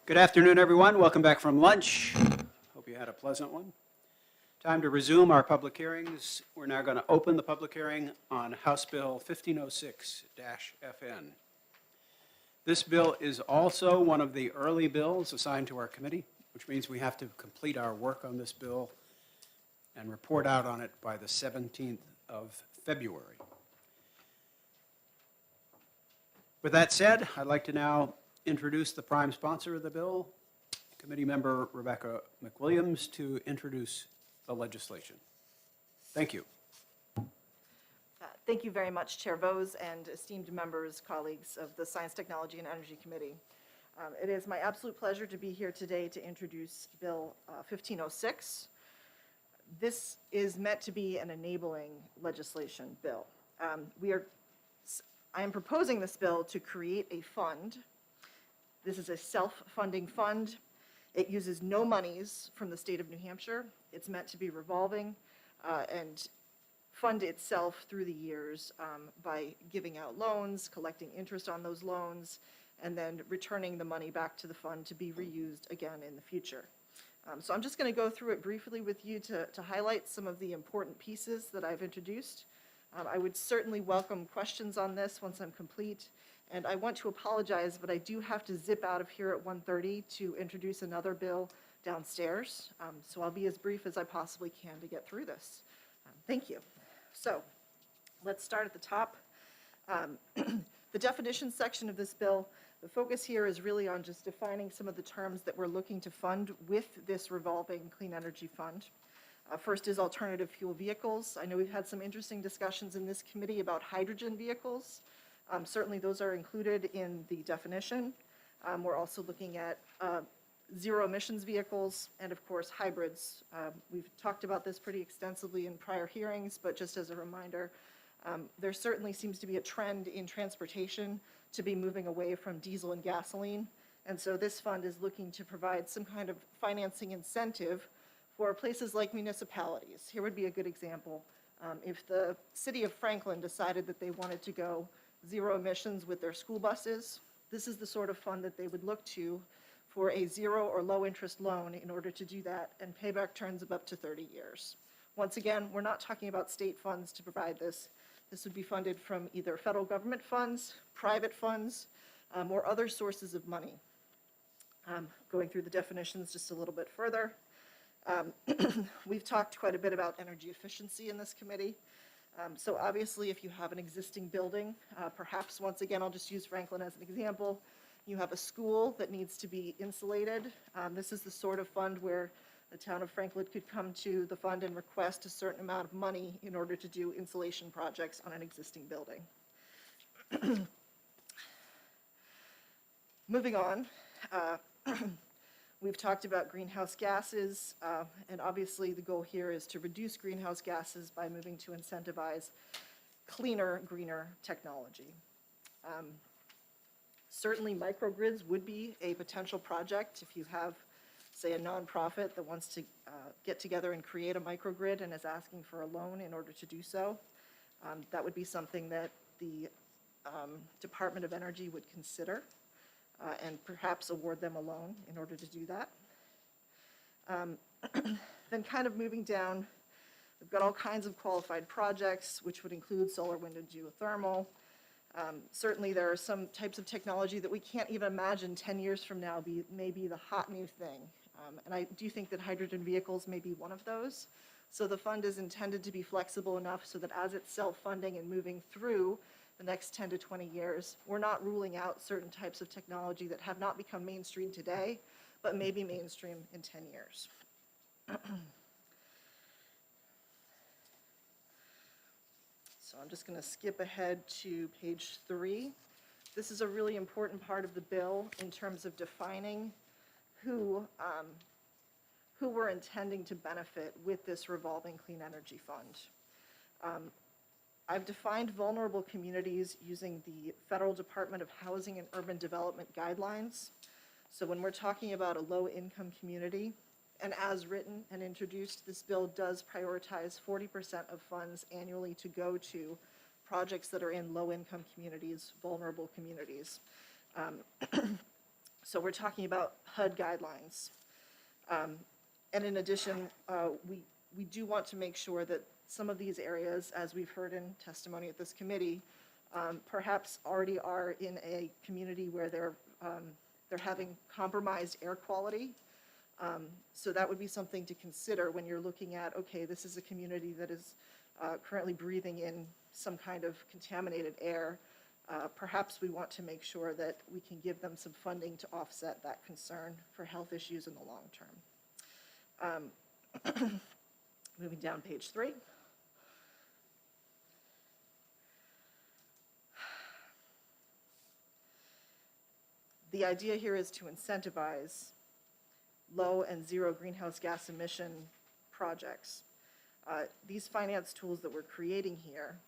Good afternoon, everyone. Welcome back from lunch. Hope you had a pleasant one. Time to resume our public hearings. We're now going to open the public hearing on House Bill 1506-FN. This bill is also one of the early bills assigned to our committee, which means we have to complete our work on this bill and report out on it by the 17th of February. With that said, I'd like to now introduce the prime sponsor of the bill, Committee Member Rebecca McWilliams, to introduce the legislation. Thank you. Thank you very much, Chair Vose and esteemed members, colleagues of the Science, Technology, and Energy Committee. It is my absolute pleasure to be here today to introduce Bill 1506. This is meant to be an enabling legislation bill. I am proposing this bill to create a fund. This is a self-funding fund. It uses no monies from the state of New Hampshire. It's meant to be revolving and fund itself through the years by giving out loans, collecting interest on those loans, and then returning the money back to the fund to be reused again in the future. So I'm just going to go through it briefly with you to highlight some of the important pieces that I've introduced. I would certainly welcome questions on this once I'm complete. And I want to apologize, but I do have to zip out of here at 1:30 to introduce another bill downstairs. So I'll be as brief as I possibly can to get through this. Thank you. So let's start at the top. The definition section of this bill, the focus here is really on just defining some of the terms that we're looking to fund with this revolving clean energy fund. First is alternative fuel vehicles. I know we've had some interesting discussions in this committee about hydrogen vehicles. Certainly those are included in the definition. We're also looking at zero emissions vehicles and of course hybrids. We've talked about this pretty extensively in prior hearings, but just as a reminder, there certainly seems to be a trend in transportation to be moving away from diesel and gasoline. And so this fund is looking to provide some kind of financing incentive for places like municipalities. Here would be a good example. If the city of Franklin decided that they wanted to go zero emissions with their school buses, this is the sort of fund that they would look to for a zero or low interest loan in order to do that, and payback terms of up to 30 years. Once again, we're not talking about state funds to provide this. This would be funded from either federal government funds, private funds, or other sources of money. Going through the definitions just a little bit further. We've talked quite a bit about energy efficiency in this committee. So obviously, if you have an existing building, perhaps once again, I'll just use Franklin as an example. You have a school that needs to be insulated. This is the sort of fund where the town of Franklin could come to the fund and request a certain amount of money in order to do insulation projects on an existing building. Moving on. We've talked about greenhouse gases, and obviously the goal here is to reduce greenhouse gases by moving to incentivize cleaner, greener technology. Certainly microgrids would be a potential project if you have, say, a nonprofit that wants to get together and create a microgrid and is asking for a loan in order to do so. That would be something that the Department of Energy would consider. And perhaps award them a loan in order to do that. Then kind of moving down, we've got all kinds of qualified projects, which would include solar, wind, and geothermal. Certainly there are some types of technology that we can't even imagine 10 years from now may be the hot new thing. And I do think that hydrogen vehicles may be one of those. So the fund is intended to be flexible enough so that as it's self-funding and moving through the next 10 to 20 years, we're not ruling out certain types of technology that have not become mainstream today, but may be mainstream in 10 years. So I'm just going to skip ahead to page 3. This is a really important part of the bill in terms of defining who we're intending to benefit with this revolving clean energy fund. I've defined vulnerable communities using the Federal Department of Housing and Urban Development guidelines. So when we're talking about a low-income community, and as written and introduced, this bill does prioritize 40% of funds annually to go to projects that are in low-income communities, vulnerable communities. So we're talking about HUD guidelines. And in addition, we do want to make sure that some of these areas, as we've heard in testimony at this committee, perhaps already are in a community where they're having compromised air quality. So that would be something to consider when you're looking at, okay, this is a community that is currently breathing in some kind of contaminated air. Perhaps we want to make sure that we can give them some funding to offset that concern for health issues in the long term. Moving down page 3. The idea here is to incentivize low and zero greenhouse gas emission projects. These finance tools that we're creating here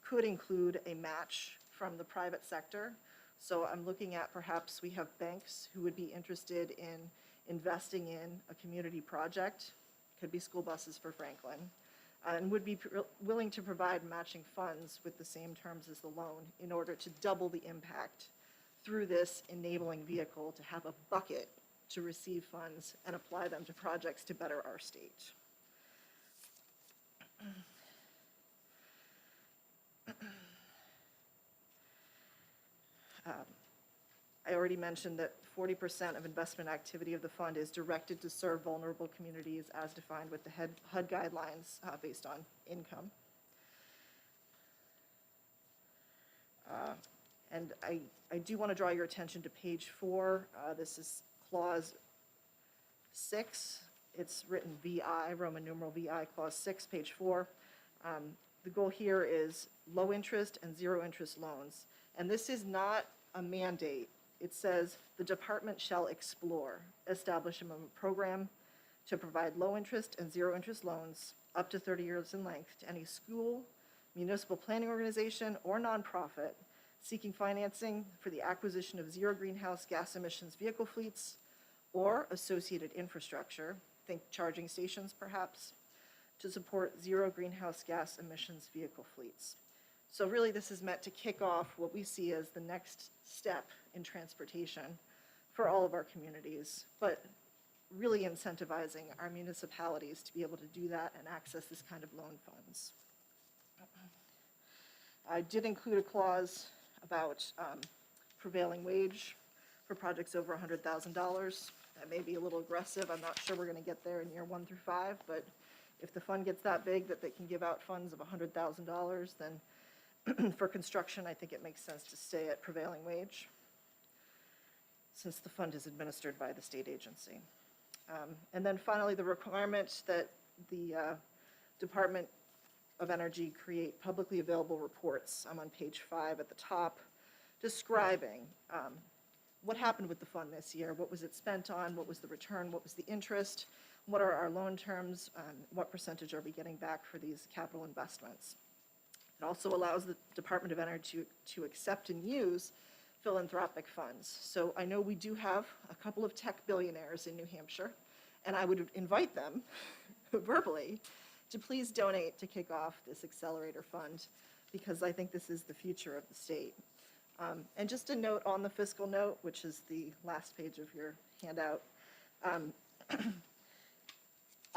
could include a match from the private sector. So I'm looking at perhaps we have banks who would be interested in investing in a community project, could be school buses for Franklin, and would be willing to provide matching funds with the same terms as the loan in order to double the impact through this enabling vehicle to have a bucket to receive funds and apply them to projects to better our state. I already mentioned that 40% of investment activity of the fund is directed to serve vulnerable communities as defined with the HUD guidelines based on income. And I do want to draw your attention to page 4. This is clause 6. It's written VI, Roman numeral VI, clause 6, page 4. The goal here is low interest and zero interest loans. And this is not a mandate. It says the department shall explore, establish a program to provide low interest and zero interest loans up to 30 years in length to any school, municipal planning organization, or nonprofit seeking financing for the acquisition of zero greenhouse gas emissions vehicle fleets or associated infrastructure, think charging stations perhaps, to support zero greenhouse gas emissions vehicle fleets. So really this is meant to kick off what we see as the next step in transportation for all of our communities, but really incentivizing our municipalities to be able to do that and access this kind of loan funds. I did include a clause about prevailing wage for projects over $100,000. That may be a little aggressive. I'm not sure we're going to get there in year 1 through 5, but if the fund gets that big that they can give out funds of $100,000, then for construction, I think it makes sense to stay at prevailing wage since the fund is administered by the state agency. And then finally, the requirement that the Department of Energy create publicly available reports. I'm on page 5 at the top, describing what happened with the fund this year, what was it spent on, what was the return, what was the interest, what are our loan terms, what percentage are we getting back for these capital investments. It also allows the Department of Energy to accept and use philanthropic funds. So I know we do have a couple of tech billionaires in New Hampshire, and I would invite them verbally to please donate to kick off this accelerator fund, because I think this is the future of the state. And just a note on the fiscal note, which is the last page of your handout.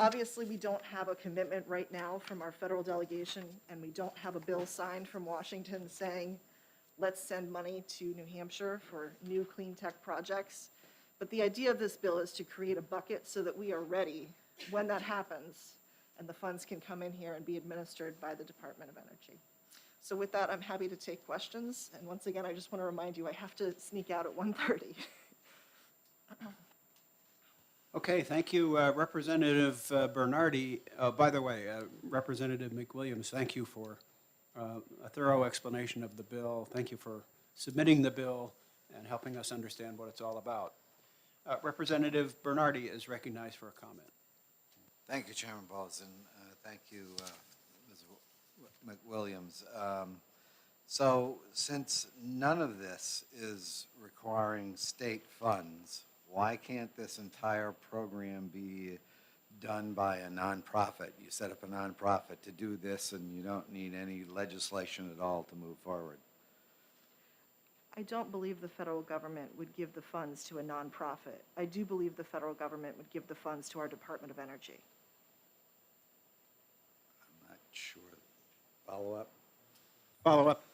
Obviously, we don't have a commitment right now from our federal delegation, and we don't have a bill signed from Washington saying, let's send money to New Hampshire for new clean tech projects. But the idea of this bill is to create a bucket so that we are ready when that happens, and the funds can come in here and be administered by the Department of Energy. So with that, I'm happy to take questions. And once again, I just want to remind you, I have to sneak out at 1:30. Okay, thank you, Representative Bernardi. By the way, Representative McWilliams, thank you for a thorough explanation of the bill. Thank you for submitting the bill and helping us understand what it's all about. Representative Bernardi is recognized for a comment. Thank you, Chairman Bowles, and thank you, Ms. McWilliams. So since none of this is requiring state funds, why can't this entire program be done by a nonprofit? You set up a nonprofit to do this, and you don't need any legislation at all to move forward. I don't believe the federal government would give the funds to a nonprofit. I do believe the federal government would give the funds to our Department of Energy. I'm not sure. Follow up? Follow up.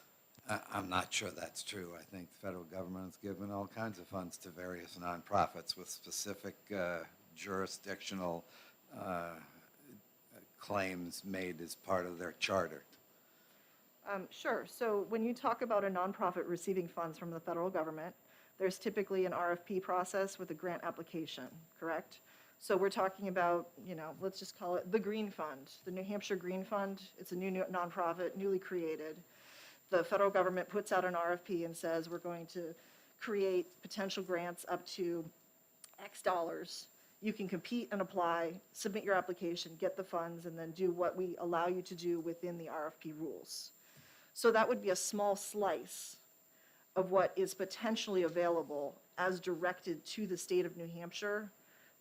I'm not sure that's true. I think the federal government has given all kinds of funds to various nonprofits with specific jurisdictional claims made as part of their charter. Sure. So when you talk about a nonprofit receiving funds from the federal government, there's typically an RFP process with a grant application, correct? So we're talking about, let's just call it the Green Fund, the New Hampshire Green Fund. It's a new nonprofit, newly created. The federal government puts out an RFP and says, we're going to create potential grants up to X dollars. You can compete and apply, submit your application, get the funds, and then do what we allow you to do within the RFP rules. So that would be a small slice of what is potentially available as directed to the state of New Hampshire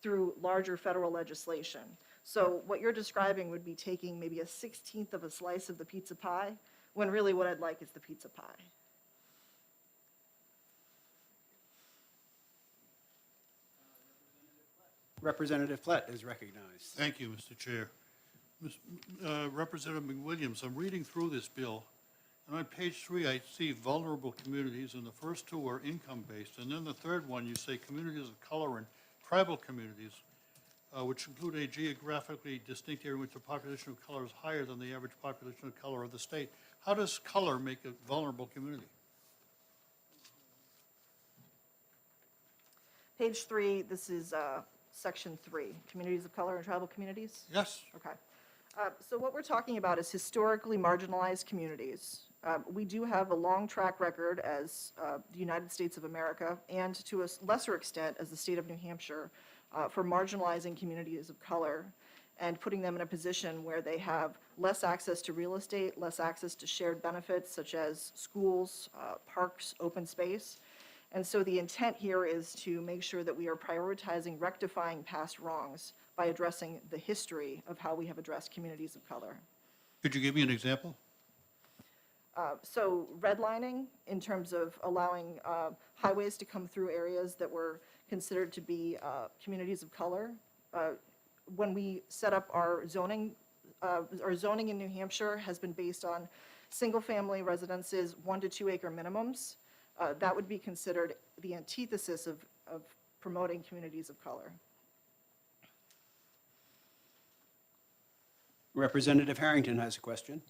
through larger federal legislation. So what you're describing would be taking maybe a 16th of a slice of the pizza pie, when really what I'd like is the pizza pie. Representative Flett is recognized. Thank you, Mr. Chair. Representative McWilliams, I'm reading through this bill, and on page 3, I see vulnerable communities, and the first two are income-based, and then the third one, you say communities of color and tribal communities, which include a geographically distinct area in which the population of color is higher than the average population of color of the state. How does color make a vulnerable community? Page 3, this is section 3, communities of color and tribal communities. Yes. Okay. So what we're talking about is historically marginalized communities. We do have a long track record as the United States of America, and to a lesser extent as the state of New Hampshire, for marginalizing communities of color and putting them in a position where they have less access to real estate, less access to shared benefits such as schools, parks, open space. And so the intent here is to make sure that we are prioritizing rectifying past wrongs by addressing the history of how we have addressed communities of color. Could you give me an example? So redlining, in terms of allowing highways to come through areas that were considered to be communities of color. When we set up our zoning in New Hampshire has been based on single-family residences, 1 to 2 acre minimums. That would be considered the antithesis of promoting communities of color. Representative Harrington has a question.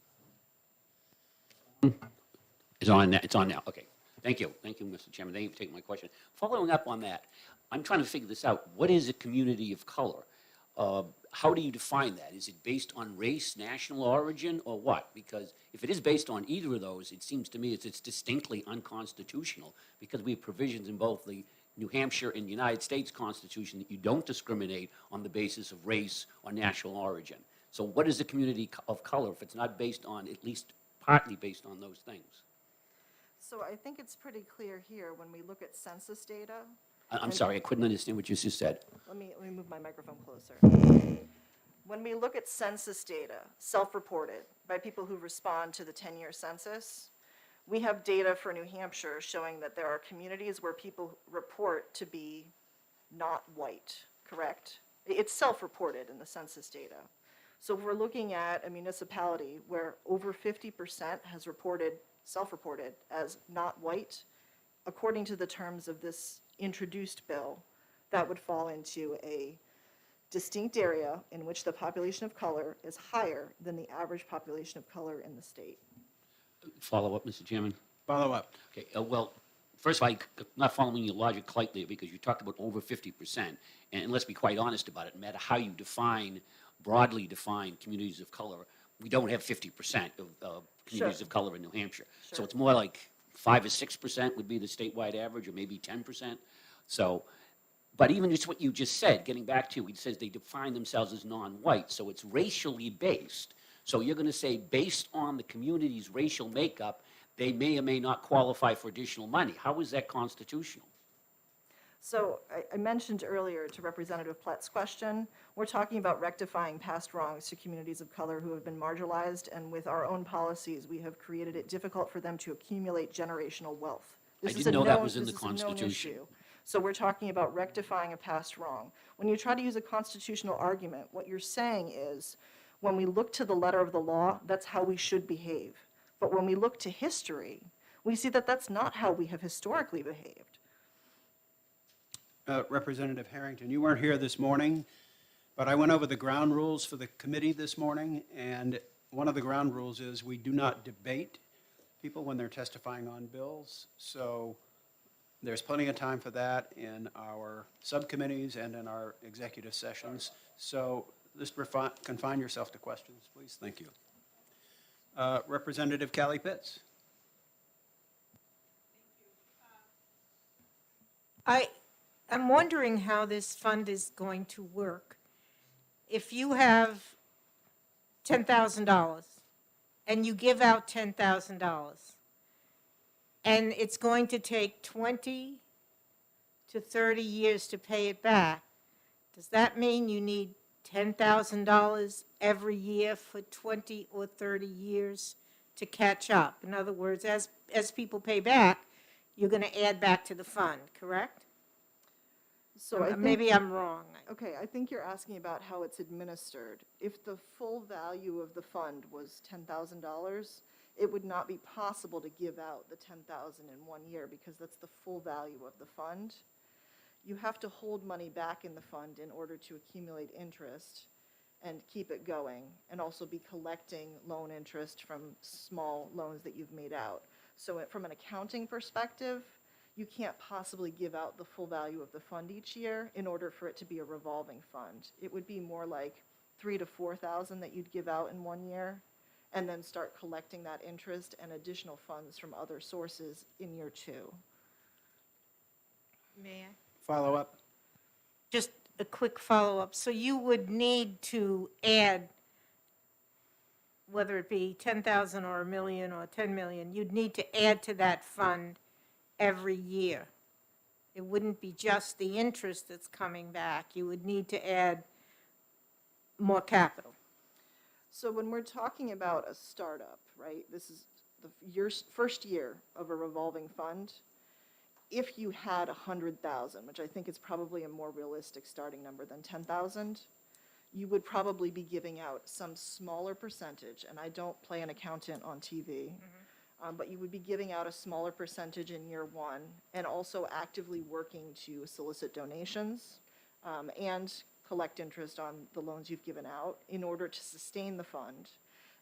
It's on now, okay. Thank you, Mr. Chairman, thank you for taking my question. Following up on that, I'm trying to figure this out. What is a community of color? How do you define that? Is it based on race, national origin, or what? Because if it is based on either of those, it seems to me it's distinctly unconstitutional, because we have provisions in both the New Hampshire and United States Constitution that you don't discriminate on the basis of race or national origin. So what is a community of color if it's not based on, at least partly based on those things? So I think it's pretty clear here when we look at census data. I'm sorry, I couldn't understand what you just said. Let me move my microphone closer. When we look at census data, self-reported by people who respond to the 10-year census, we have data for New Hampshire showing that there are communities where people report to be not white, correct? It's self-reported in the census data. So if we're looking at a municipality where over 50% has self-reported as not white, according to the terms of this introduced bill, that would fall into a distinct area in which the population of color is higher than the average population of color in the state. Follow up, Mr. Chairman? Follow up. Okay, well, first of all, I'm not following your logic quite there, because you talked about over 50%, and let's be quite honest about it, no matter how you broadly define communities of color, we don't have 50% of communities Sure. of color in New Hampshire. So Sure. it's more like 5 or 6% would be the statewide average, or maybe 10%. So, but even just what you just said, getting back to, it says they define themselves as non-white, so it's racially based. So you're going to say, based on the community's racial makeup, they may or may not qualify for additional money. How is that constitutional? So I mentioned earlier to Representative Plett's question, we're talking about rectifying past wrongs to communities of color who have been marginalized, and with our own policies, we have created it difficult for them to accumulate generational wealth This is didn't a know that known- was in the this is a known Constitution. issue. So we're talking about rectifying a past wrong. When you try to use a constitutional argument, what you're saying is, when we look to the letter of the law, that's how we should behave. But when we look to history, we see that that's not how we have historically behaved. Representative Harrington, you weren't here this morning, but I went over the ground rules for the committee this morning, and one of the ground rules is we do not debate people when they're testifying on bills. So there's plenty of time for that in our subcommittees and in our executive sessions. So just confine yourself to questions, please. Thank you. Representative Callie Pitts. I'm wondering how this fund is going to work. If you have $10,000 and you give out $10,000, and it's going to take 20 to 30 years to pay it back, does that mean you need $10,000 every year for 20 or 30 years to catch up? In other words, as people pay back, you're going to add back to the fund, correct? So I think, Maybe I'm wrong. okay, I think you're asking about how it's administered. If the full value of the fund was $10,000, it would not be possible to give out the $10,000 in 1 year because that's the full value of the fund. You have to hold money back in the fund in order to accumulate interest and keep it going, and also be collecting loan interest from small loans that you've made out. So from an accounting perspective, you can't possibly give out the full value of the fund each year in order for it to be a revolving fund. It would be more like $3,000 to $4,000 that you'd give out in 1 year, and then start collecting that interest and additional funds from other sources in year 2. May I? Follow up. Just a quick follow-up. So you would need to add, whether it be 10,000 or a million or 10 million, you'd need to add to that fund every year. It wouldn't be just the interest that's coming back. You would need to add more capital. So when we're talking about a startup, right, this is your first year of a revolving fund. If you had 100,000, which I think is probably a more realistic starting number than 10,000, you would probably be giving out some smaller percentage, and I don't play an accountant on TV, but you would be giving out a smaller percentage in year 1, and also actively working to solicit donations and collect interest on the loans you've given out in order to sustain the fund.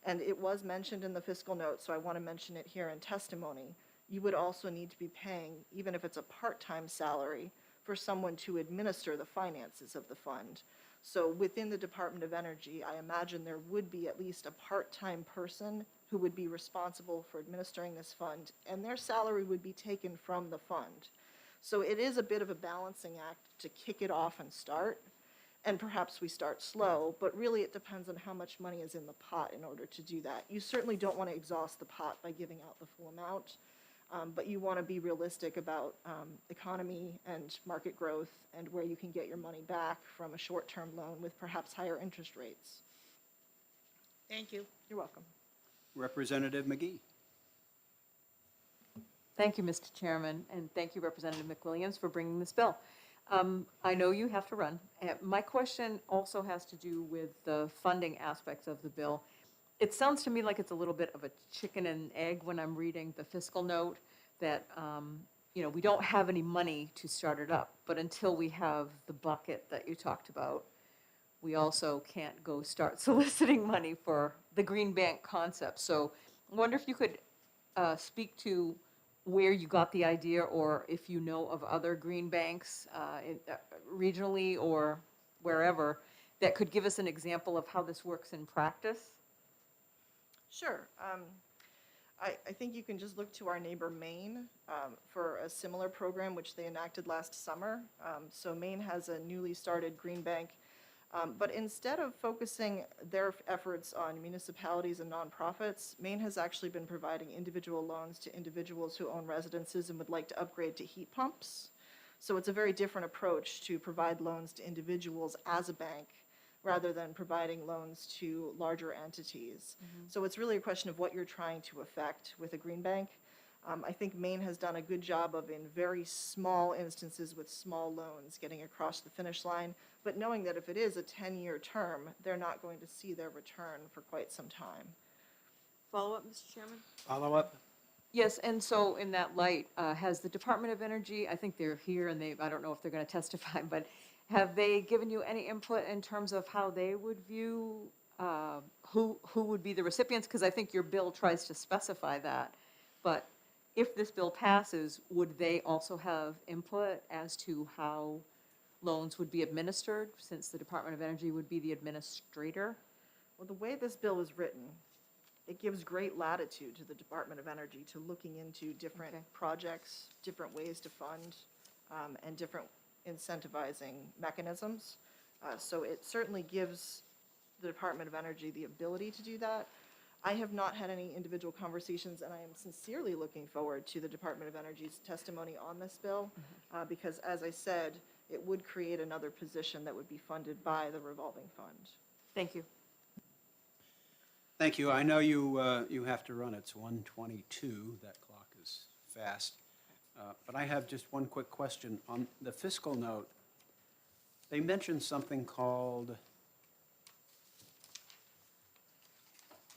And it was mentioned in the fiscal note, so I want to mention it here in testimony. You would also need to be paying, even if it's a part-time salary, for someone to administer the finances of the fund. So within the Department of Energy, I imagine there would be at least a part-time person who would be responsible for administering this fund, and their salary would be taken from the fund. So it is a bit of a balancing act to kick it off and start, and perhaps we start slow, but really it depends on how much money is in the pot in order to do that. You certainly don't want to exhaust the pot by giving out the full amount, but you want to be realistic about economy and market growth and where you can get your money back from a short-term loan with perhaps higher interest rates. Thank you. You're welcome. Representative McGee. Thank you, Mr. Chairman, and thank you, Representative McWilliams, for bringing this bill. I know you have to run. My question also has to do with the funding aspects of the bill. It sounds to me like it's a little bit of a chicken and egg when I'm reading the fiscal note that, we don't have any money to start it up, but until we have the bucket that you talked about, we also can't go start soliciting money for the green bank concept. So I wonder if you could speak to where you got the idea, or if you know of other green banks regionally or wherever that could give us an example of how this works in practice. Sure. I think you can just look to our neighbor Maine for a similar program which they enacted last summer. So Maine has a newly started green bank, but instead of focusing their efforts on municipalities and nonprofits, Maine has actually been providing individual loans to individuals who own residences and would like to upgrade to heat pumps. So it's a very different approach to provide loans to individuals as a bank rather than providing loans to larger entities. So it's really a question of what you're trying to affect with a green bank. I think Maine has done a good job of, in very small instances with small loans, getting across the finish line, but knowing that if it is a 10-year term, they're not going to see their return for quite some time. Follow-up, Mr. Chairman? Follow up? Yes, and so in that light, has the Department of Energy, I think they're here and I don't know if they're going to testify, but have they given you any input in terms of how they would view who would be the recipients? Because I think your bill tries to specify that. But if this bill passes, would they also have input as to how loans would be administered, since the Department of Energy would be the administrator? Well, the way this bill is written, it gives great latitude to the Department of Energy to looking into different Okay. projects, different ways to fund, and different incentivizing mechanisms. So it certainly gives the Department of Energy the ability to do that. I have not had any individual conversations, and I am sincerely looking forward to the Department of Energy's testimony on this bill, because, as I said, it would create another position that would be funded by the revolving fund. Thank you. Thank you. I know you have to run. It's 1:22. That clock is fast. But I have just one quick question. On the fiscal note, they mentioned something called,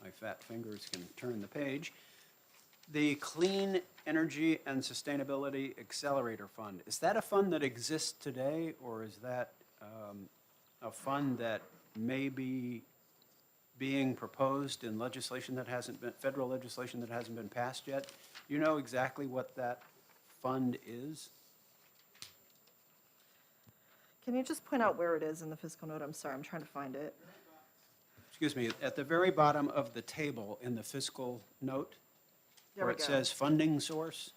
my fat fingers can turn the page, the Clean Energy and Sustainability Accelerator Fund. Is that a fund that exists today, or is that a fund that may be being proposed in legislation that hasn't been, federal legislation that hasn't been passed yet? You know exactly what that fund is? Can you just point out where it is in the fiscal note? I'm sorry, I'm trying to find it. Excuse me, at the very bottom of the table in the fiscal note, There where we it go. says funding source,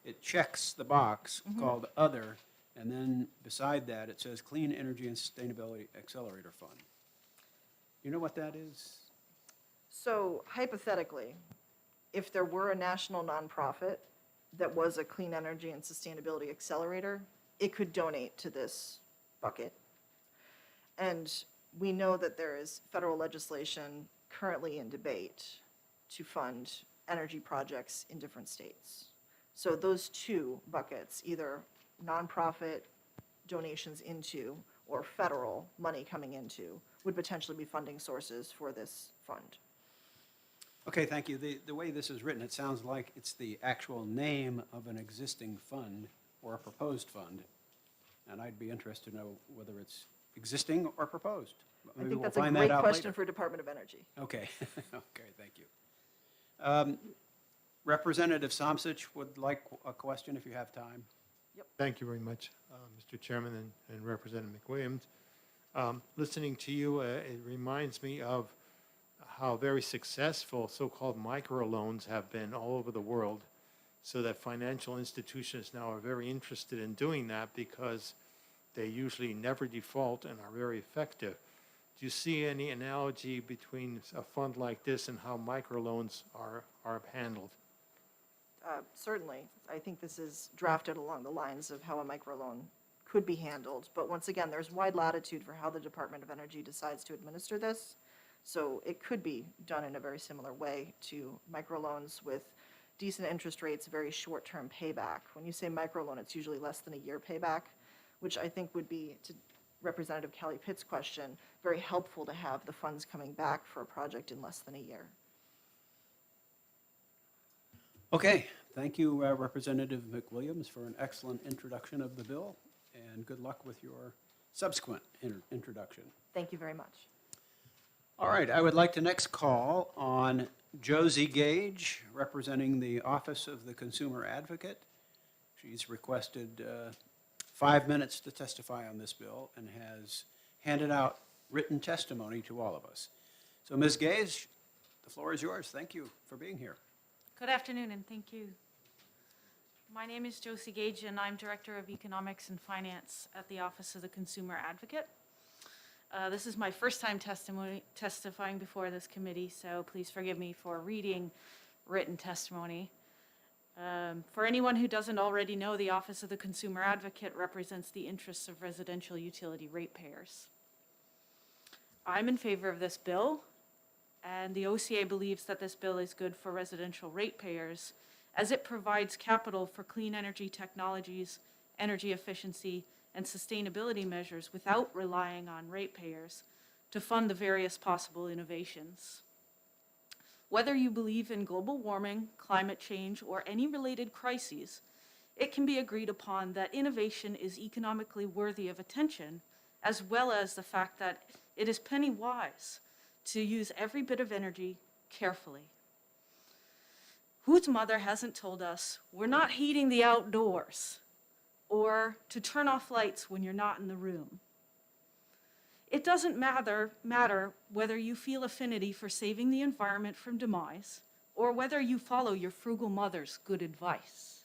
it checks the box called Other, and then beside that, it says Clean Energy and Sustainability Accelerator Fund. You know what that is? So hypothetically, if there were a national nonprofit that was a clean energy and sustainability accelerator, it could donate to this bucket. And we know that there is federal legislation currently in debate to fund energy projects in different states. So those two buckets, either nonprofit donations into or federal money coming into, would potentially be funding sources for this fund. Okay, thank you. The way this is written, it sounds like it's the actual name of an existing fund or a proposed fund. And I'd be interested to know whether it's existing or proposed. I Maybe think we'll that's a find great that out question later. for Department of Energy. Okay, okay, thank you. Representative Somsich would like a question if you have time. Thank you very much, Mr. Chairman and Representative McWilliams. Listening to you, it reminds me of how very successful so-called microloans have been all over the world, so that financial institutions now are very interested in doing that because they usually never default and are very effective. Do you see any analogy between a fund like this and how microloans are handled? Certainly, I think this is drafted along the lines of how a microloan could be handled. But once again, there's wide latitude for how the Department of Energy decides to administer this. So it could be done in a very similar way to microloans with decent interest rates, very short-term payback. When you say microloan, it's usually less than a year payback, which I think would be, to Representative Callie Pitt's question, very helpful to have the funds coming back for a project in less than a year. Okay, thank you, Representative McWilliams, for an excellent introduction of the bill, and good luck with your subsequent introduction. Thank you very much. All right, I would like to next call on Josie Gage, representing the Office of the Consumer Advocate. She's requested 5 minutes to testify on this bill and has handed out written testimony to all of us. So Ms. Gage, the floor is yours. Thank you for being here. Good afternoon, and thank you. My name is Josie Gage, and I'm Director of Economics and Finance at the Office of the Consumer Advocate. This is my first time testifying before this committee, so please forgive me for reading written testimony. For anyone who doesn't already know, the Office of the Consumer Advocate represents the interests of residential utility ratepayers. I'm in favor of this bill, and the OCA believes that this bill is good for residential ratepayers as it provides capital for clean energy technologies, energy efficiency, and sustainability measures without relying on ratepayers to fund the various possible innovations. Whether you believe in global warming, climate change, or any related crises, it can be agreed upon that innovation is economically worthy of attention, as well as the fact that it is penny wise to use every bit of energy carefully. Whose mother hasn't told us we're not heating the outdoors, or to turn off lights when you're not in the room? It doesn't matter whether you feel affinity for saving the environment from demise, or whether you follow your frugal mother's good advice.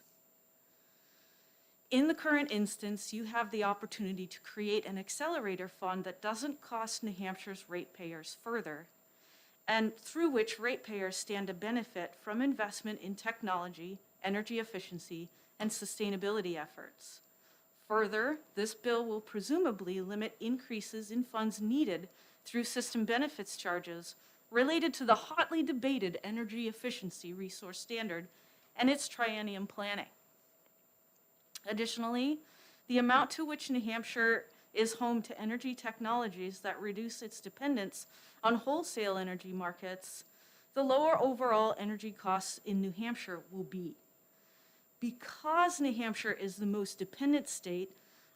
In the current instance, you have the opportunity to create an accelerator fund that doesn't cost New Hampshire's ratepayers further, and through which ratepayers stand to benefit from investment in technology, energy efficiency, and sustainability efforts. Further, this bill will presumably limit increases in funds needed through system benefits charges related to the hotly debated energy efficiency resource standard and its triennium planning. Additionally, the amount to which New Hampshire is home to energy technologies that reduce its dependence on wholesale energy markets, the lower overall energy costs in New Hampshire will be. Because New Hampshire is the most dependent state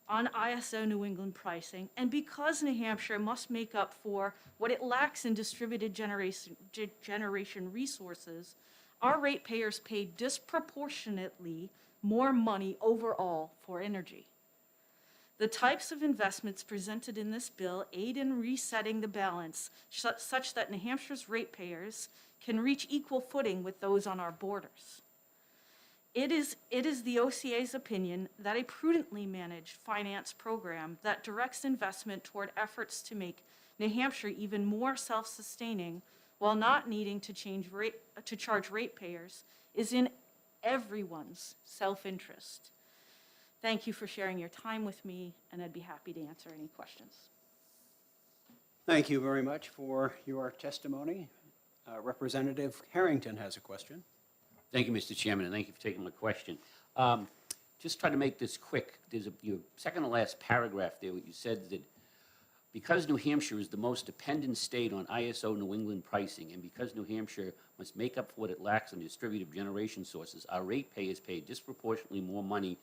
on ISO New England pricing, and because New Hampshire must make up for what it lacks in distributed generation resources, our ratepayers pay disproportionately more money overall for energy. The types of investments presented in this bill aid in resetting the balance such that New Hampshire's ratepayers can reach equal footing with those on our borders. It is the OCA's opinion that a prudently managed finance program that directs investment toward efforts to make New Hampshire even more self-sustaining while not needing to charge ratepayers is in everyone's self-interest. Thank you for sharing your time with me, and I'd be happy to answer any questions. Thank you very much for your testimony. Representative Harrington has a question. Thank you, Mr. Chairman, and thank you for taking my question. Just try to make this quick. There's your second to last paragraph there, where you said that because New Hampshire is the most dependent state on ISO New England pricing, and because New Hampshire must make up for what it lacks in distributed generation sources, our ratepayers pay disproportionately more money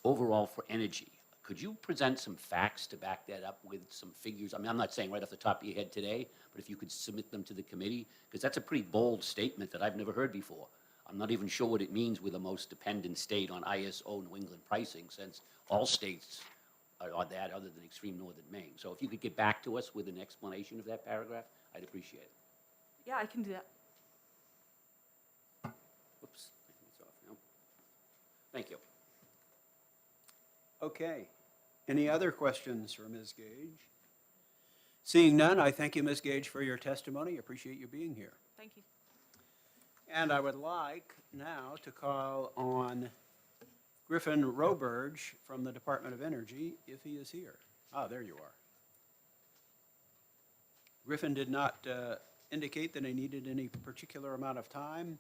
overall for energy. Could you present some facts to back that up with some figures? I mean, I'm not saying right off the top of your head today, but if you could submit them to the committee, because that's a pretty bold statement that I've never heard before. I'm not even sure what it means with the most dependent state on ISO New England pricing, since all states are that other than extreme northern Maine. So if you could get back to us with an explanation of that paragraph, I'd appreciate it. Yeah, I can do that. Oops, I think it's off now. Thank you. Okay. Any other questions for Ms. Gage? Seeing none, I thank you, Ms. Gage, for your testimony. Appreciate you being here. Thank you. And I would like now to call on Griffin Roberge from the Department of Energy, if he is here. Ah, there you are. Griffin did not indicate that he needed any particular amount of time,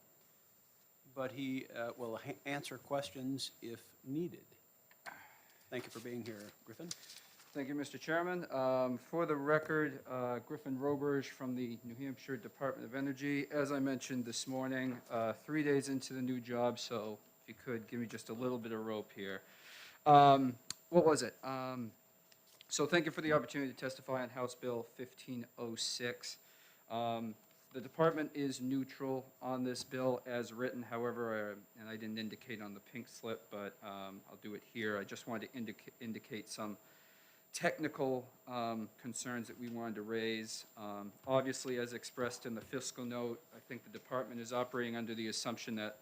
but he will answer questions if needed. Thank you for being here, Griffin. Thank you, Mr. Chairman. For the record, Griffin Roberge from the New Hampshire Department of Energy. As I mentioned this morning, 3 days into the new job, so if you could give me just a little bit of rope here. What was it? So thank you for the opportunity to testify on House Bill 1506. The department is neutral on this bill as written. However, and I didn't indicate on the pink slip, but I'll do it here. I just wanted to indicate some technical concerns that we wanted to raise. Obviously, as expressed in the fiscal note, I think the department is operating under the assumption that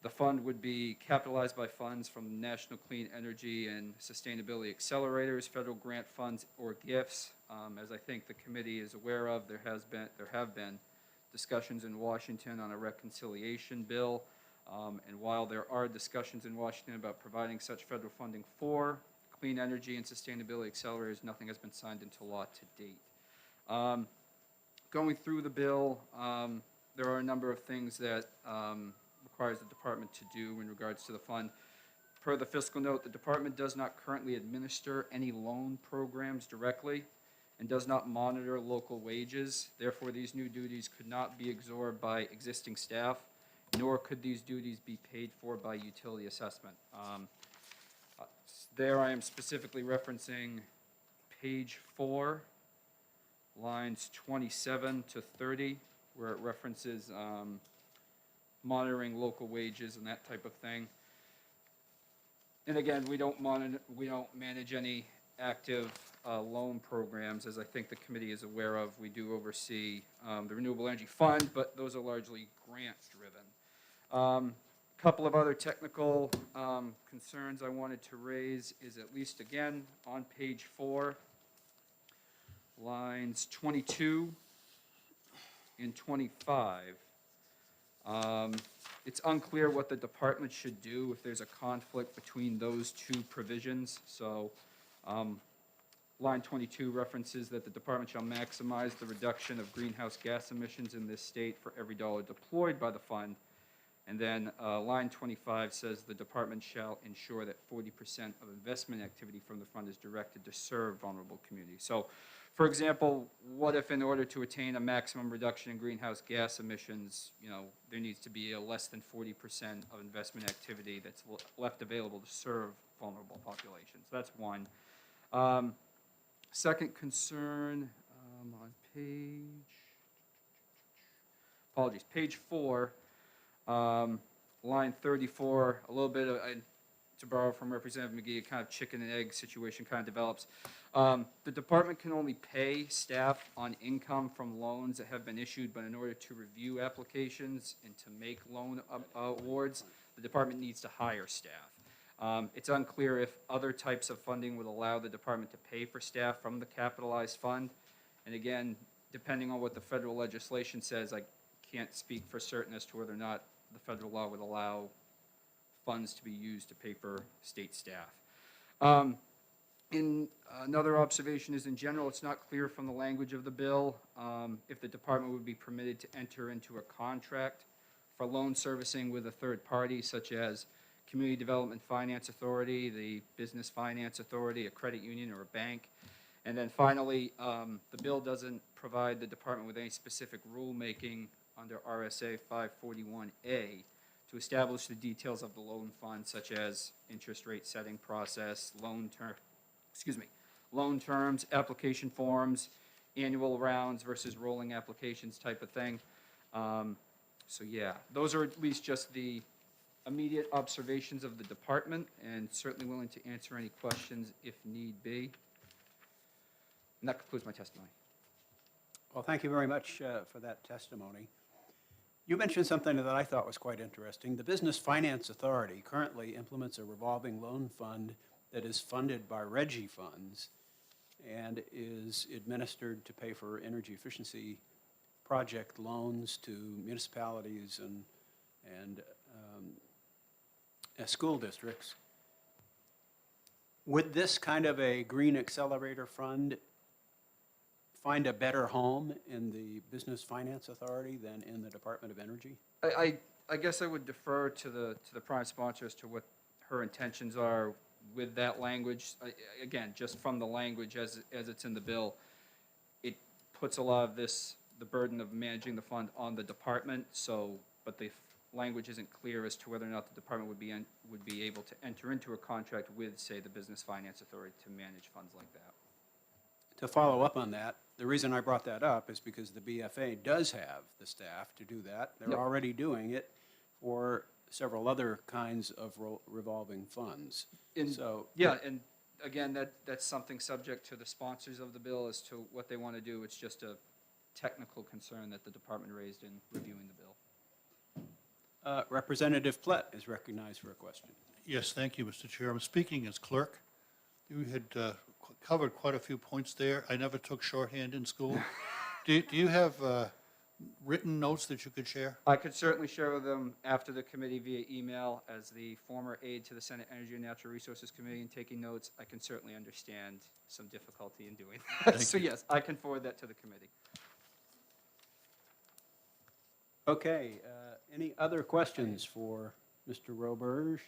the fund would be capitalized by funds from National Clean Energy and Sustainability Accelerators, federal grant funds, or gifts. As I think the committee is aware of, there have been discussions in Washington on a reconciliation bill. And while there are discussions in Washington about providing such federal funding for clean energy and sustainability accelerators, nothing has been signed into law to date. Going through the bill, there are a number of things that requires the department to do in regards to the fund. Per the fiscal note, the department does not currently administer any loan programs directly and does not monitor local wages. Therefore, these new duties could not be absorbed by existing staff, nor could these duties be paid for by utility assessment. There I am specifically referencing page 4, lines 27 to 30, where it references monitoring local wages and that type of thing. And again, we don't manage any active loan programs, as I think the committee is aware of. We do oversee the Renewable Energy Fund, but those are largely grant-driven. Couple of other technical concerns I wanted to raise is, at least again, on page 4, lines 22 and 25. It's unclear what the department should do if there's a conflict between those two provisions. So line 22 references that the department shall maximize the reduction of greenhouse gas emissions in this state for every dollar deployed by the fund. And then line 25 says the department shall ensure that 40% of investment activity from the fund is directed to serve vulnerable communities. So, for example, what if in order to attain a maximum reduction in greenhouse gas emissions, there needs to be a less than 40% of investment activity that's left available to serve vulnerable populations? That's one. Second concern on page 4, line 34, a little bit of, to borrow from Representative McGee, a kind of chicken and egg situation kind of develops. The department can only pay staff on income from loans that have been issued, but in order to review applications and to make loan awards, the department needs to hire staff. It's unclear if other types of funding would allow the department to pay for staff from the capitalized fund. And again, depending on what the federal legislation says, I can't speak for certain as to whether or not the federal law would allow funds to be used to pay for state staff. Another observation is, in general, it's not clear from the language of the bill if the department would be permitted to enter into a contract for loan servicing with a third party, such as Community Development Finance Authority, the Business Finance Authority, a credit union, or a bank. And then finally, the bill doesn't provide the department with any specific rulemaking under RSA 541A to establish the details of the loan fund, such as interest rate setting process, loan terms, application forms, annual rounds versus rolling applications type of thing. So yeah, those are at least just the immediate observations of the department, and certainly willing to answer any questions if need be. And that concludes my testimony. Well, thank you very much for that testimony. You mentioned something that I thought was quite interesting. The Business Finance Authority currently implements a revolving loan fund that is funded by RGGI funds and is administered to pay for energy efficiency project loans to municipalities and school districts. Would this kind of a green accelerator fund find a better home in the Business Finance Authority than in the Department of Energy? I guess I would defer to the prime sponsor as to what her intentions are with that language. Again, just from the language as it's in the bill, it puts a lot of the burden of managing the fund on the department. But the language isn't clear as to whether or not the department would be able to enter into a contract with, say, the Business Finance Authority to manage funds like that. To follow up on that, the reason I brought that up is because the BFA does have the staff to do that. They're Yep. already doing it for several other kinds of revolving funds. Yeah, and again, that's something subject to the sponsors of the bill as to what they want to do. It's just a technical concern that the department raised in reviewing the bill. Representative Plett is recognized for a question. Yes, thank you, Mr. Chairman. Speaking as clerk, you had covered quite a few points there. I never took shorthand in school. Do you have written notes that you could share? I could certainly share them after the committee via email. As the former aide to the Senate Energy and Natural Resources Committee in taking notes, I can certainly understand some difficulty in doing that. So yes, I can forward that to the committee. Okay, Any other questions for Mr. Roberge?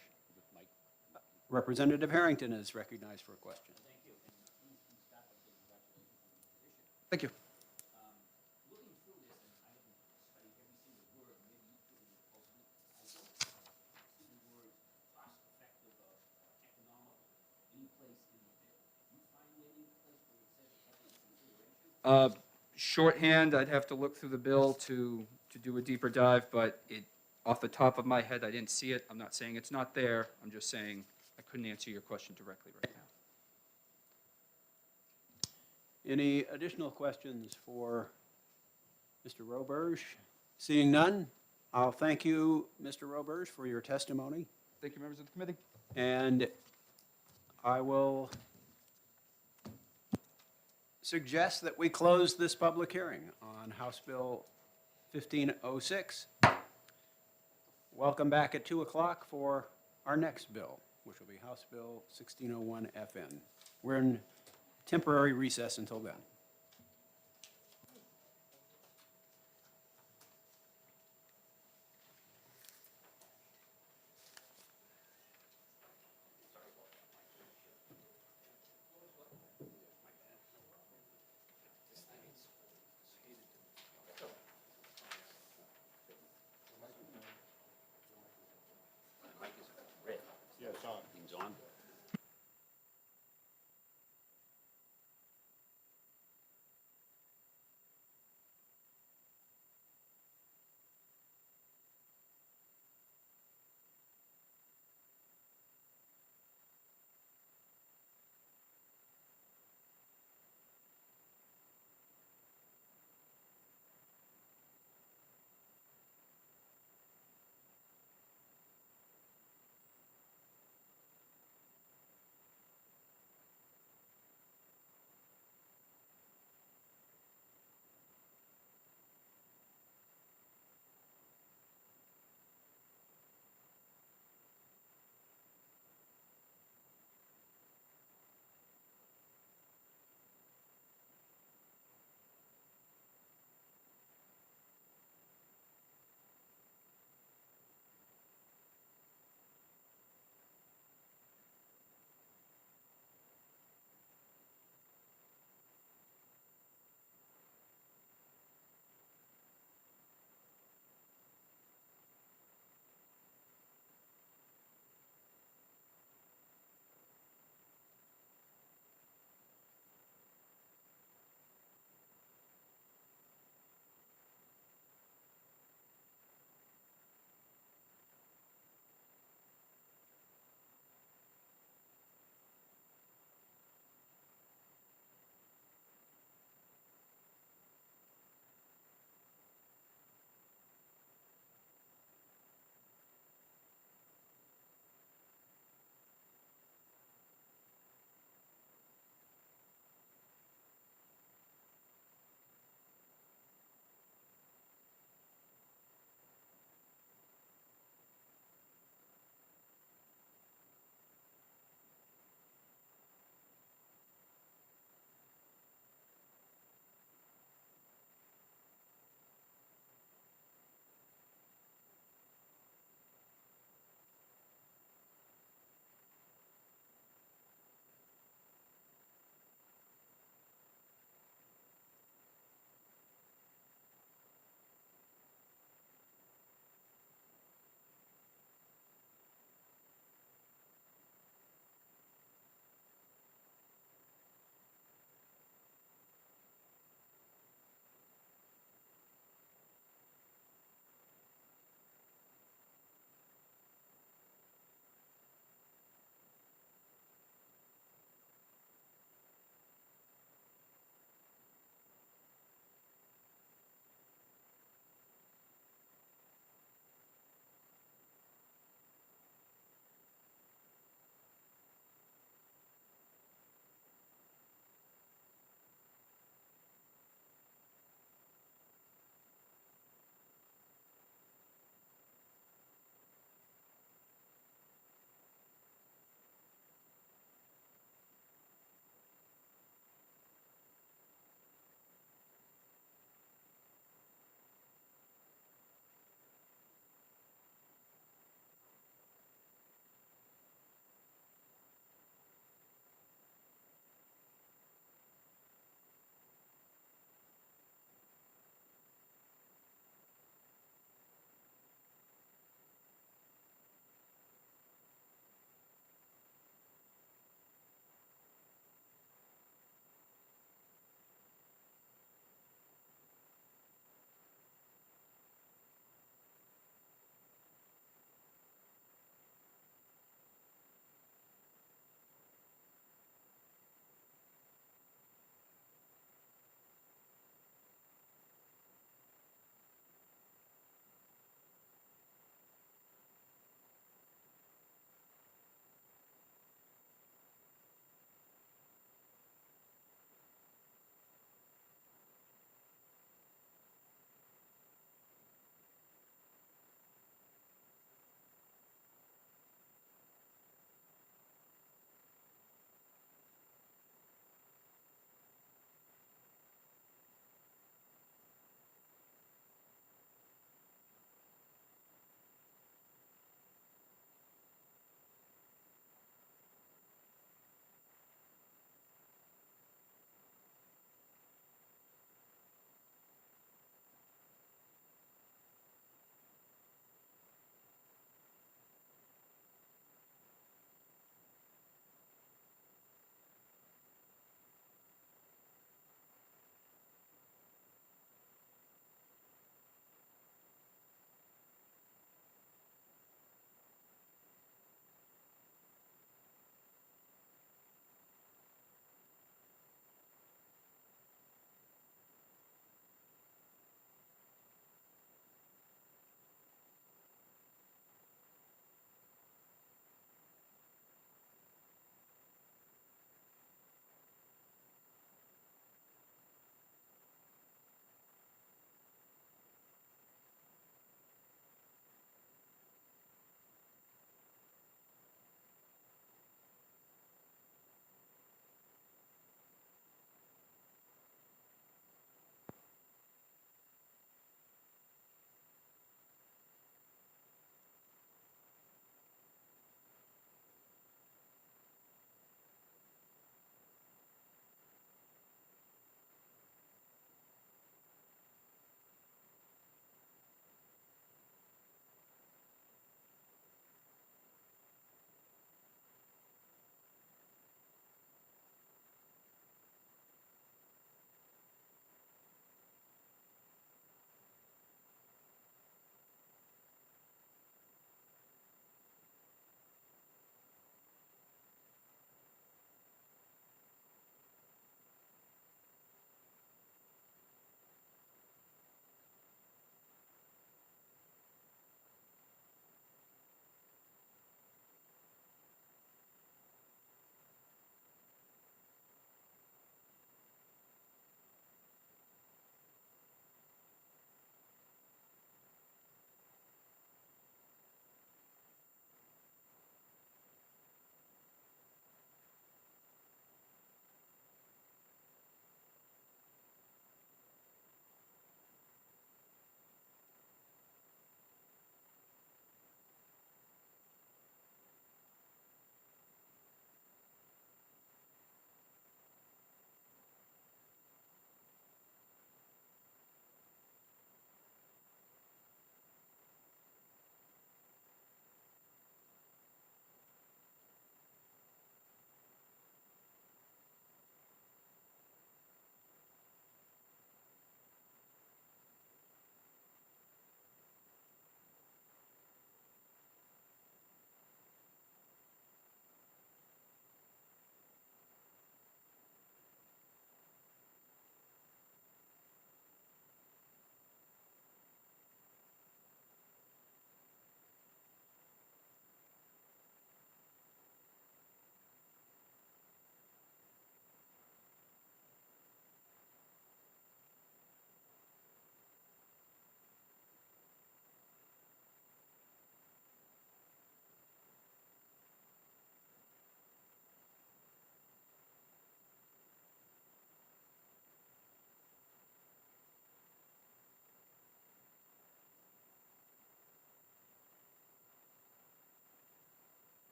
Representative Harrington is recognized for a question. Thank you. Shorthand, I'd have to look through the bill to do a deeper dive, but off the top of my head, I didn't see it. I'm not saying it's not there. I'm just saying I couldn't answer your question directly right now. Any additional questions for Mr. Roberge? Seeing none, I'll thank you, Mr. Roberge, for your testimony, Thank you, members of the committee. and I will suggest that we close this public hearing on House Bill 1506. Welcome back at 2 o'clock for our next bill, which will be House Bill 1601 FN. We're in temporary recess until then. Things on.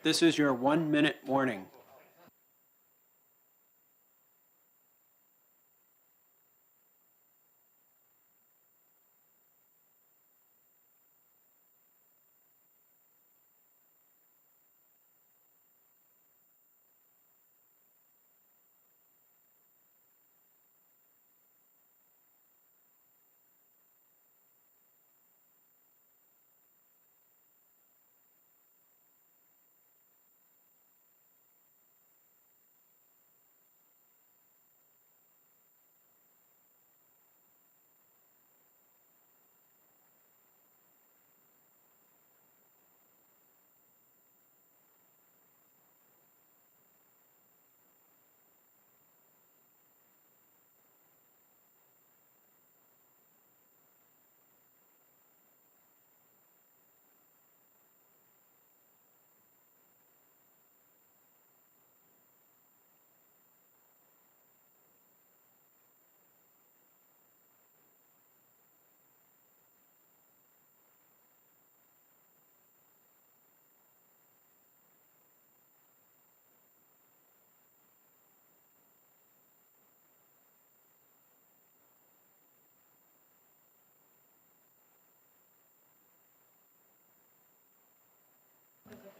This is your 1-minute warning.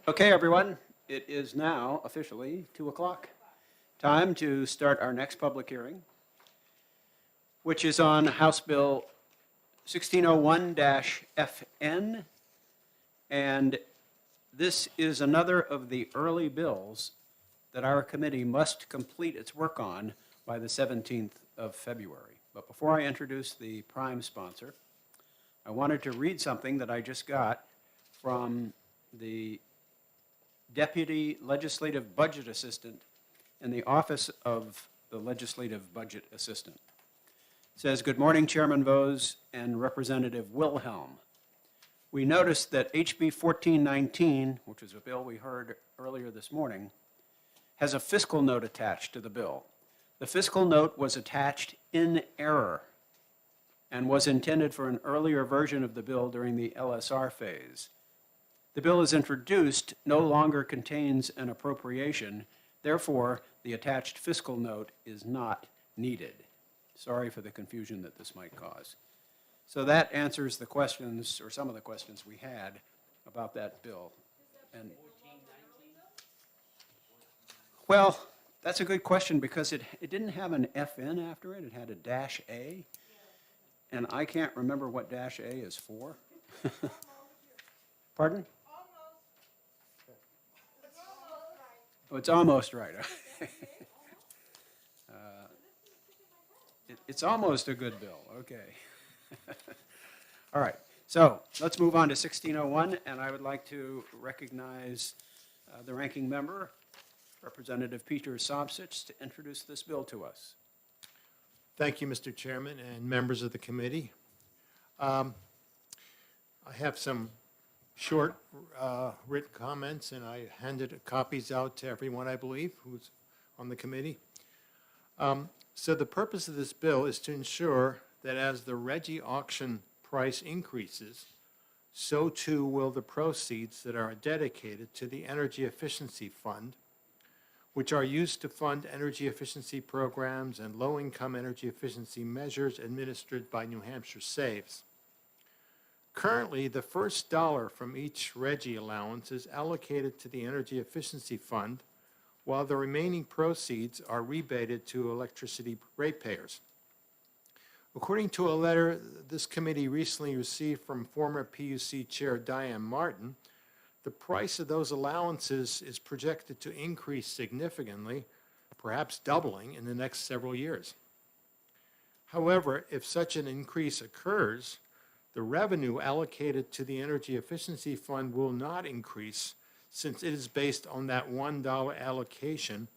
Okay, everyone, it is now officially 2 o'clock. Time to start our next public hearing, which is on House Bill 1601-FN. And this is another of the early bills that our committee must complete its work on by the 17th of February. But before I introduce the prime sponsor, I wanted to read something that I just got from the Deputy Legislative Budget Assistant in the Office of the Legislative Budget Assistant. It says, "Good morning, Chairman Vose and Representative Wilhelm. We noticed that HB 1419, which is a bill we heard earlier this morning, has a fiscal note attached to the bill. The fiscal note was attached in error and was intended for an earlier version of the bill during the LSR phase. The bill as introduced no longer contains an appropriation. Therefore, the attached fiscal note is not needed." Sorry for the confusion that this might cause. So that answers the questions, or some of the questions we had about that bill. And, well, that's a good question because it didn't have an FN after it. It had a -A. And I can't remember what -A is for. Pardon? Oh, it's almost right. It's almost a good bill, okay. All right, so let's move on to 1601, and I would like to recognize the ranking member, Representative Peter Sobcich, to introduce this bill to us. Thank you, Mr. Chairman and members of the committee. I have some short written comments, and I handed copies out to everyone, I believe, who's on the committee. So the purpose of this bill is to ensure that as the RGGI auction price increases, so too will the proceeds that are dedicated to the Energy Efficiency Fund, which are used to fund energy efficiency programs and low-income energy efficiency measures administered by New Hampshire Saves. Currently, the first dollar from each RGGI allowance is allocated to the Energy Efficiency Fund, while the remaining proceeds are rebated to electricity ratepayers. According to a letter this committee recently received from former PUC Chair Diane Martin, the price of those allowances is projected to increase significantly, perhaps doubling in the next several years. However, if such an increase occurs, the revenue allocated to the Energy Efficiency Fund will not increase since it is based on that $1 allocation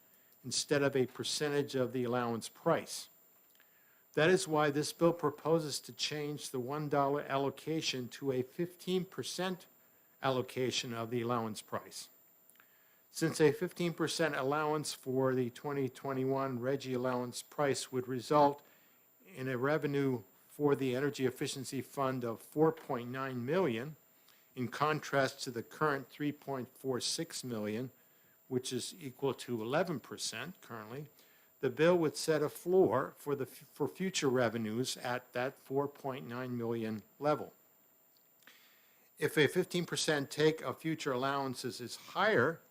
instead of a percentage of the allowance price. That is why this bill proposes to change the $1 allocation to a 15% allocation of the allowance price. Since a 15% allowance for the 2021 RGGI allowance price would result in a revenue for the Energy Efficiency Fund of $4.9 million, In contrast to the current 3.46 million, which is equal to 11% currently, the bill would set a floor for future revenues at that 4.9 million level. If a 15% take of future allowances is higher,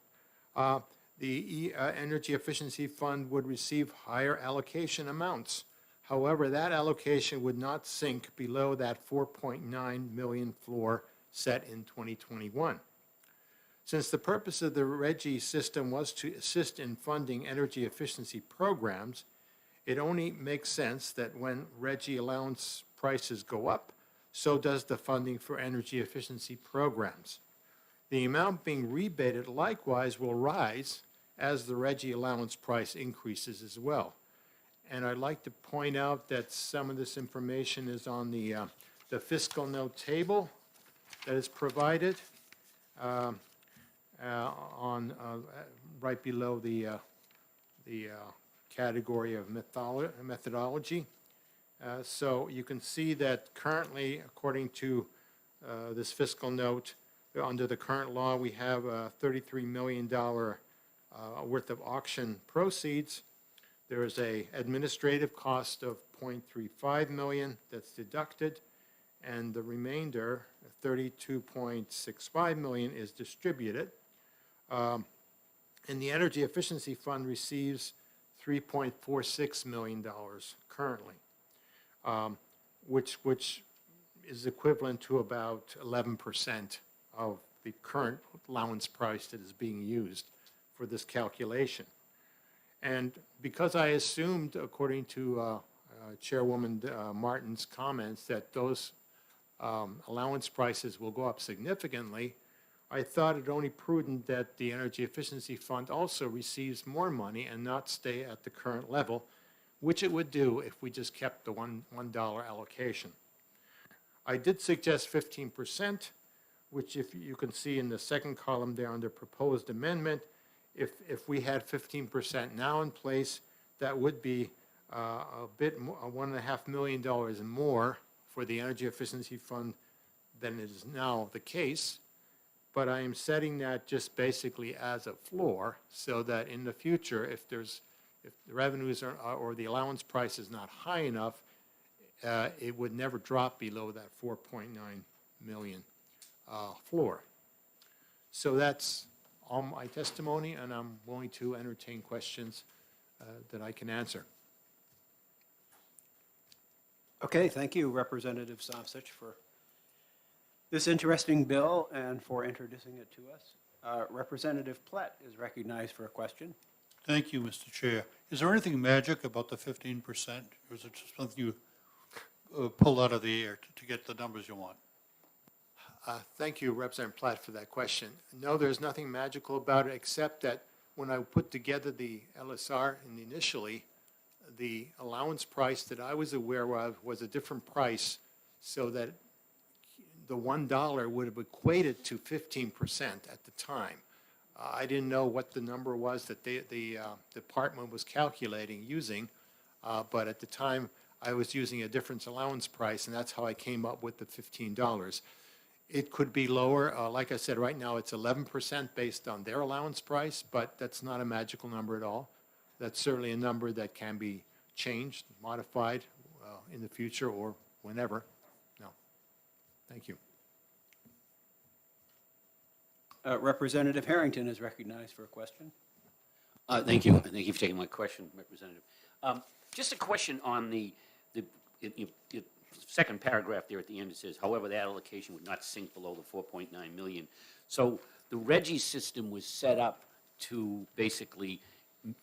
the Energy Efficiency Fund would receive higher allocation amounts. However, that allocation would not sink below that 4.9 million floor set in 2021. Since the purpose of the RGGI system was to assist in funding energy efficiency programs, it only makes sense that when RGGI allowance prices go up, so does the funding for energy efficiency programs. The amount being rebated likewise will rise as the RGGI allowance price increases as well. And I'd like to point out that some of this information is on the fiscal note table that is provided right below the category of methodology. So you can see that currently, according to this fiscal note, under the current law, we have $33 million worth of auction proceeds. There is a administrative cost of $0.35 million that's deducted, and the remainder, $32.65 million, is distributed. And the Energy Efficiency Fund receives $3.46 million currently, which is equivalent to about 11% of the current allowance price that is being used for this calculation. And because I assumed, according to Chairwoman Martin's comments, that those allowance prices will go up significantly, I thought it only prudent that the Energy Efficiency Fund also receives more money and not stay at the current level, which it would do if we just kept the $1 allocation. I did suggest 15%, which, if you can see in the second column there under proposed amendment, if we had 15% now in place, that would be $1.5 million more for the Energy Efficiency Fund than is now the case. But I am setting that just basically as a floor so that in the future, if the revenues or the allowance price is not high enough, it would never drop below that 4.9 million floor. So that's all my testimony, and I'm willing to entertain questions that I can answer. Okay, thank you, Representative Safsich, for this interesting bill and for introducing it to us. Representative Platt is recognized for a question. Thank you, Mr. Chair. Is there anything magic about the 15%, or is it just something you pull out of the air to get the numbers you want? Thank you, Representative Platt, for that question. No, there's nothing magical about it, except that when I put together the LSR initially, the allowance price that I was aware of was a different price, so that the $1 would have equated to 15% at the time. I didn't know what the number was that the department was calculating using, but at the time I was using a different allowance price, and that's how I came up with the $15. It could be lower. Like I said, right now it's 11% based on their allowance price, but that's not a magical number at all. That's certainly a number that can be changed, modified in the future or whenever. No. Thank you. Representative Harrington is recognized for a question. Thank you. Thank you for taking my question, Representative. Just a question on the second paragraph there at the end. It says, however, that allocation would not sink below the 4.9 million. So the RGGI system was set up to basically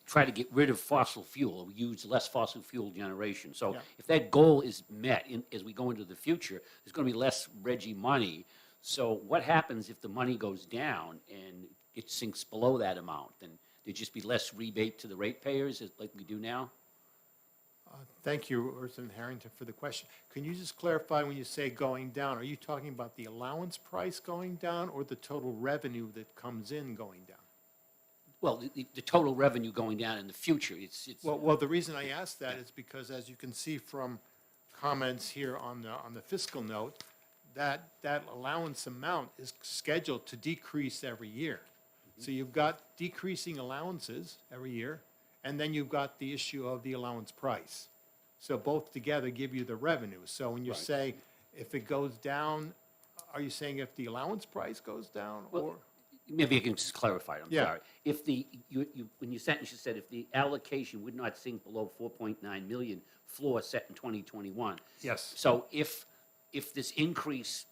try to get rid of fossil fuel, or use less fossil fuel generation. So Yeah. if that goal is met as we go into the future, there's going to be less RGGI money. So what happens if the money goes down and it sinks below that amount? Then there'd just be less rebate to the ratepayers like we do now? Thank you, Representative Harrington, for the question. Can you just clarify, when you say going down, are you talking about the allowance price going down or the total revenue that comes in going down? Well, the total revenue going down in the future, it's Well, the reason I ask that is because, as you can see from comments here on the fiscal note, that allowance amount is scheduled to decrease every year. So you've got decreasing allowances every year, and then you've got the issue of the allowance price. So both together give you the revenue. So when you Right. say if it goes down, are you saying if the allowance price goes down, Well, or? Maybe I can just clarify, I'm Yeah. sorry. If when you sentence, you said if the allocation would not sink below 4.9 million floor set in 2021. Yes. So if this increase,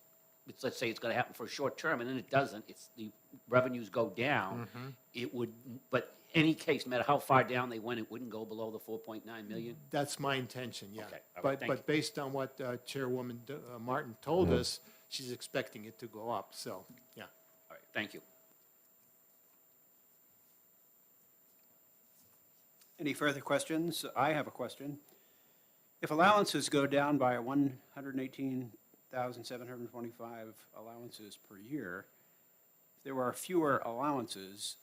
let's say it's going to happen for a short term, and then it doesn't, the revenues go down, it would, but any case, no matter how far down they went, it wouldn't go below the 4.9 million? That's my intention, yeah. Okay, all right, thank you. But based on what Chairwoman Martin told us, she's expecting it to go up, so, yeah. All right, thank you. Any further questions? I have a question. If allowances go down by 118,725 allowances per year, if there are fewer allowances,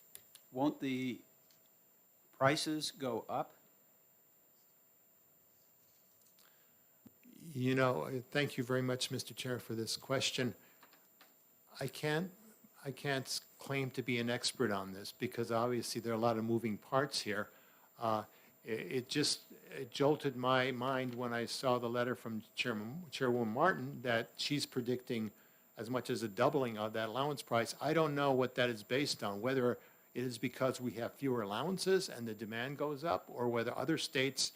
won't the prices go up? You know, thank you very much, Mr. Chair, for this question. I can't claim to be an expert on this because obviously there are a lot of moving parts here. It jolted my mind when I saw the letter from Chairwoman Martin that she's predicting as much as a doubling of that allowance price. I don't know what that is based on, whether it is because we have fewer allowances and the demand goes up, or whether other states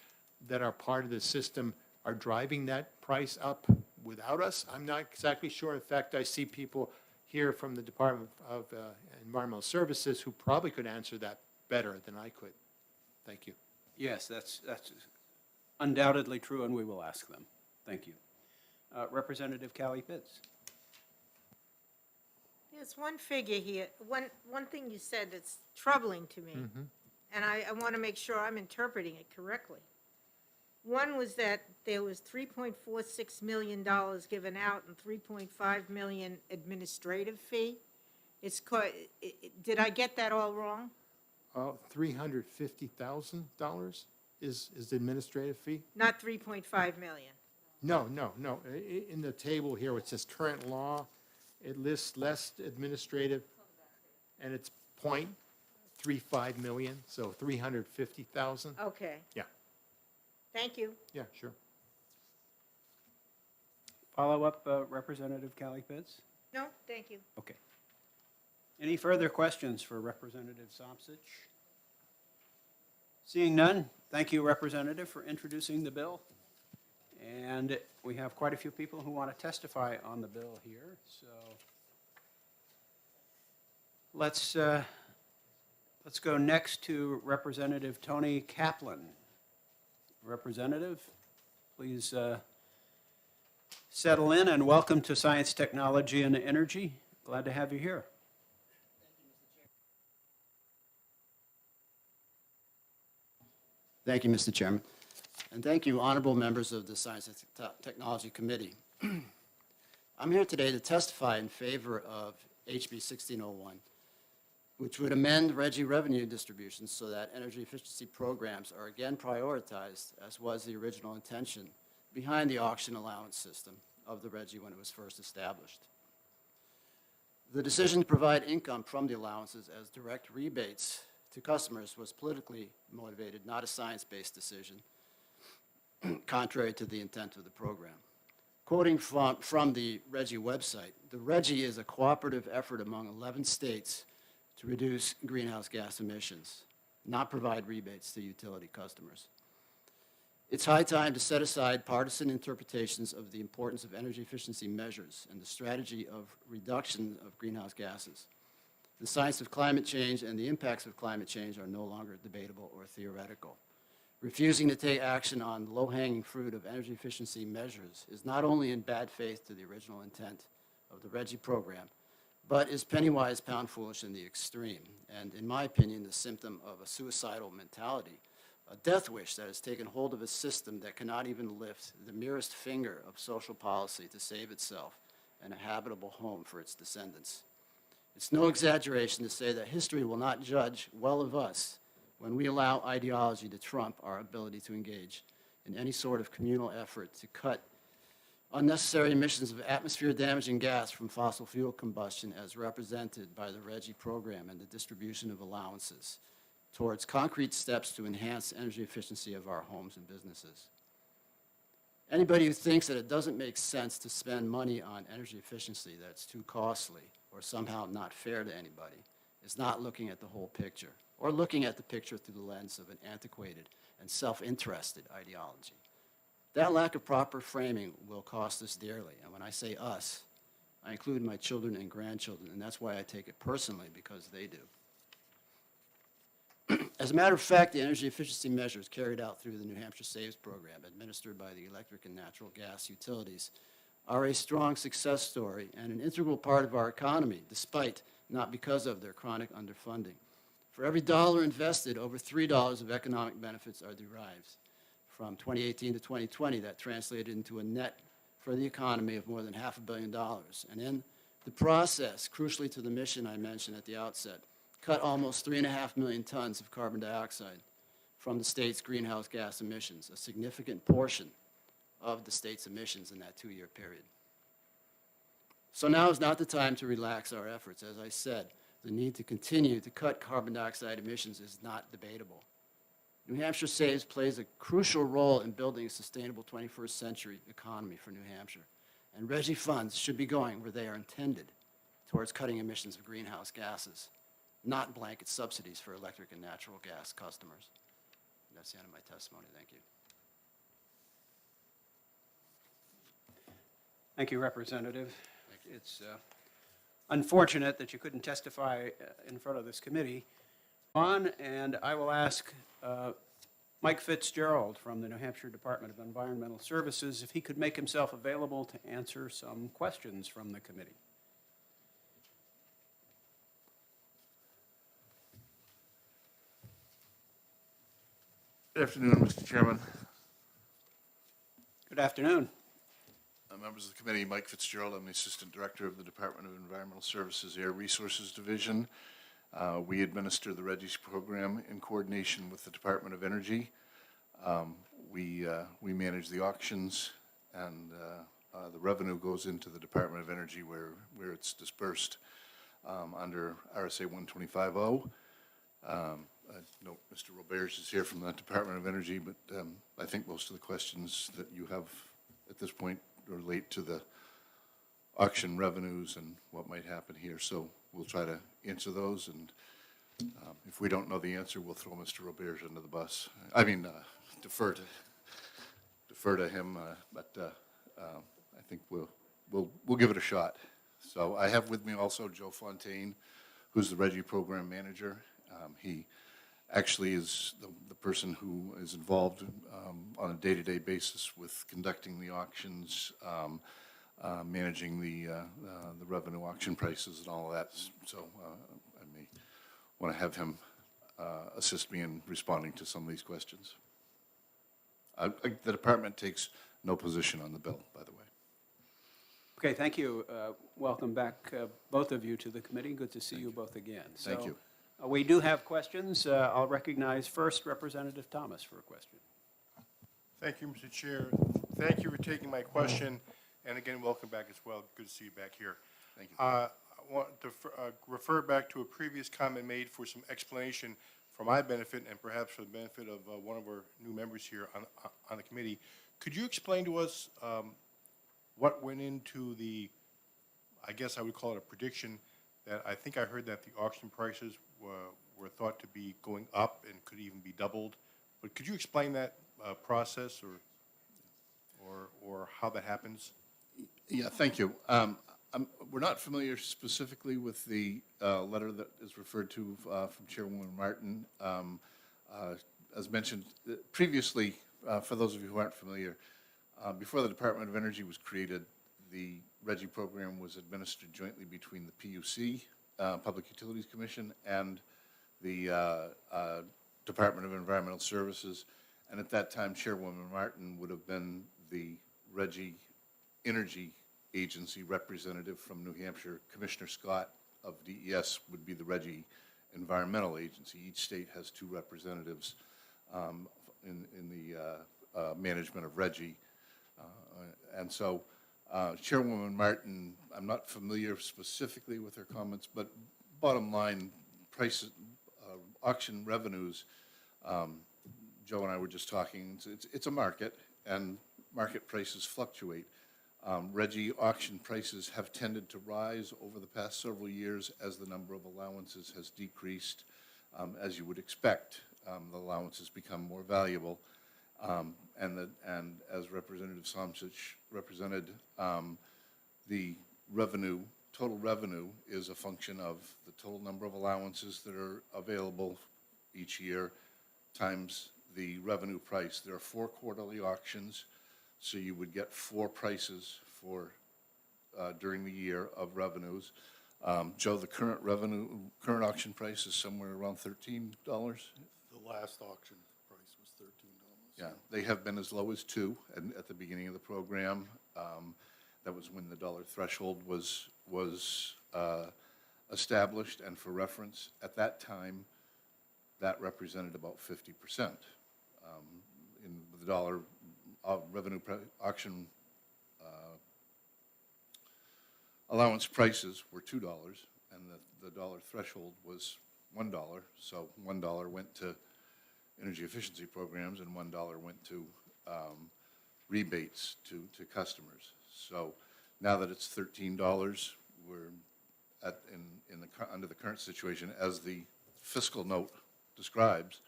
that are part of the system are driving that price up without us. I'm not exactly sure. In fact, I see people here from the Department of Environmental Services who probably could answer that better than I could. Thank you. Yes, that's undoubtedly true, and we will ask them. Thank you. Representative Callie Pitts. There's one figure here, one thing you said that's troubling to me, and I want to make sure I'm interpreting it correctly. One was that there was $3.46 million given out and $3.5 million administrative fee. Did I get that all wrong? $350,000 is the administrative fee? Not 3.5 million? No. In the table here, it says current law, it lists less administrative, and it's 0.35 million, so 350,000. Okay. Yeah. Thank you. Yeah, sure. Follow-up, Representative Callie Pitts? No, thank you. Okay. Any further questions for Representative Somsich? Seeing none, thank you, Representative, for introducing the bill. And we have quite a few people who want to testify on the bill here, so let's go next to Representative Tony Kaplan. Representative, please settle in, and welcome to Science, Technology, and Energy. Glad to have you here. Thank you, Mr. Chairman. And thank you, honorable members of the Science and Technology Committee. I'm here today to testify in favor of HB 1601, which would amend RGGI revenue distributions so that energy efficiency programs are again prioritized, as was the original intention behind the auction allowance system of the RGGI when it was first established. The decision to provide income from the allowances as direct rebates to customers was politically motivated, not a science-based decision, contrary to the intent of the program. Quoting from the RGGI website, the RGGI is a cooperative effort among 11 states to reduce greenhouse gas emissions, not provide rebates to utility customers. It's high time to set aside partisan interpretations of the importance of energy efficiency measures and the strategy of reduction of greenhouse gases. The science of climate change and the impacts of climate change are no longer debatable or theoretical. Refusing to take action on low-hanging fruit of energy efficiency measures is not only in bad faith to the original intent of the RGGI program, but is penny-wise, pound-foolish in the extreme, and in my opinion, the symptom of a suicidal mentality, a death wish that has taken hold of a system that cannot even lift the merest finger of social policy to save itself and a habitable home for its descendants. It's no exaggeration to say that history will not judge well of us when we allow ideology to trump our ability to engage in any sort of communal effort to cut unnecessary emissions of atmosphere-damaging gas from fossil fuel combustion as represented by the RGGI program and the distribution of allowances towards concrete steps to enhance energy efficiency of our homes and businesses. Anybody who thinks that it doesn't make sense to spend money on energy efficiency, that's too costly or somehow not fair to anybody, is not looking at the whole picture or looking at the picture through the lens of an antiquated and self-interested ideology. That lack of proper framing will cost us dearly. And when I say us, I include my children and grandchildren, and that's why I take it personally, because they do. As a matter of fact, the energy efficiency measures carried out through the New Hampshire Saves program, administered by the electric and natural gas utilities, are a strong success story and an integral part of our economy, despite, not because of, their chronic underfunding. For every dollar invested, over $3 of economic benefits are derived. From 2018 to 2020, that translated into a net for the economy of more than $500 million. And in the process, crucially to the mission I mentioned at the outset, cut almost 3.5 million tons of carbon dioxide from the state's greenhouse gas emissions, a significant portion of the state's emissions in that 2-year period. So now is not the time to relax our efforts. As I said, the need to continue to cut carbon dioxide emissions is not debatable. New Hampshire Saves plays a crucial role in building a sustainable 21st century economy for New Hampshire, and RGGI funds should be going where they are intended, towards cutting emissions of greenhouse gases, not blanket subsidies for electric and natural gas customers. That's the end of my testimony. Thank you. Thank you, Representative. It's unfortunate that you couldn't testify in front of this committee. And I will ask Mike Fitzgerald from the New Hampshire Department of Environmental Services if he could make himself available to answer some questions from the committee. Good afternoon, Mr. Chairman. Good afternoon. Members of the committee, Mike Fitzgerald. I'm the Assistant Director of the Department of Environmental Services Air Resources Division. We administer the RGGI program in coordination with the Department of Energy. We manage the auctions, and the revenue goes into the Department of Energy where it's dispersed under RSA 125.0. I know Mr. Roberge is here from the Department of Energy, but I think most of the questions that you have at this point relate to the auction revenues and what might happen here. So we'll try to answer those, and if we don't know the answer, we'll throw Mr. Roberge under the bus. I mean, defer to him, but I think we'll give it a shot. So I have with me also Joe Fontaine, who's the RGGI program manager. He actually is the person who is involved on a day-to-day basis with conducting the auctions, managing the revenue auction prices and all of that. So I may want to have him assist me in responding to some of these questions. The department takes no position on the bill, by the way. Okay, thank you. Welcome back, both of you, to the committee. Good to see you both again. Thank you. We do have questions. I'll recognize first Representative Thomas for a question. Thank you, Mr. Chair. Thank you for taking my question, and again, welcome back as well. Good to see you back here. Thank you. I want to refer back to a previous comment made for some explanation for my benefit and perhaps for the benefit of one of our new members here on the committee. Could you explain to us what went into the, I guess I would call it a prediction, that I think I heard that the auction prices were thought to be going up and could even be doubled. But could you explain that process or how that happens? Yeah, thank you. We're not familiar specifically with the letter that is referred to from Chairwoman Martin. As mentioned previously, for those of you who aren't familiar, before the Department of Energy was created, the RGGI program was administered jointly between the PUC, Public Utilities Commission, and the Department of Environmental Services. And at that time, Chairwoman Martin would have been the RGGI Energy Agency representative from New Hampshire. Commissioner Scott of DES would be the RGGI Environmental Agency. Each state has two representatives in the management of RGGI. And so Chairwoman Martin, I'm not familiar specifically with her comments, but bottom line, prices, auction revenues, Joe and I were just talking, it's a market, and market prices fluctuate. Reggie, auction prices have tended to rise over the past several years as the number of allowances has decreased. As you would expect, the allowances become more valuable. And as Representative Somcich represented, the revenue, total revenue is a function of the total number of allowances that are available each year times the revenue price. There are 4 quarterly auctions, so you would get 4 prices for during the year of revenues. Joe, the current auction price is somewhere around $13. The last auction price was $13. Yeah, they have been as low as 2 at the beginning of the program. That was when the dollar threshold was established, and for reference, at that time, that represented about 50%. In the dollar revenue auction allowance prices were $2, and the dollar threshold was $1. So $1 went to energy efficiency programs, and $1 went to rebates to customers. So now that it's $13, we're under the current situation, as the fiscal note describes,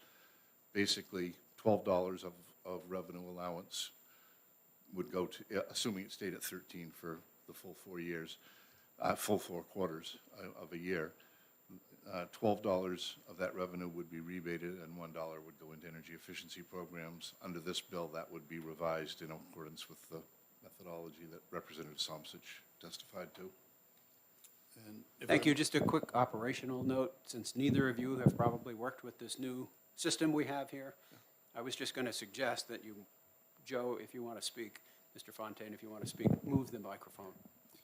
basically $12 of revenue allowance would go to, assuming it stayed at 13 for the full 4 years, full 4 quarters of a year. $12 of that revenue would be rebated, and $1 would go into energy efficiency programs. Under this bill, that would be revised in accordance with the methodology that Representative Somcich testified to. Thank you. Just a quick operational note, since neither of you have probably worked with this new system we have here. I was just going to suggest that you, Joe, if you want to speak, Mr. Fontaine, if you want to speak, move the microphone.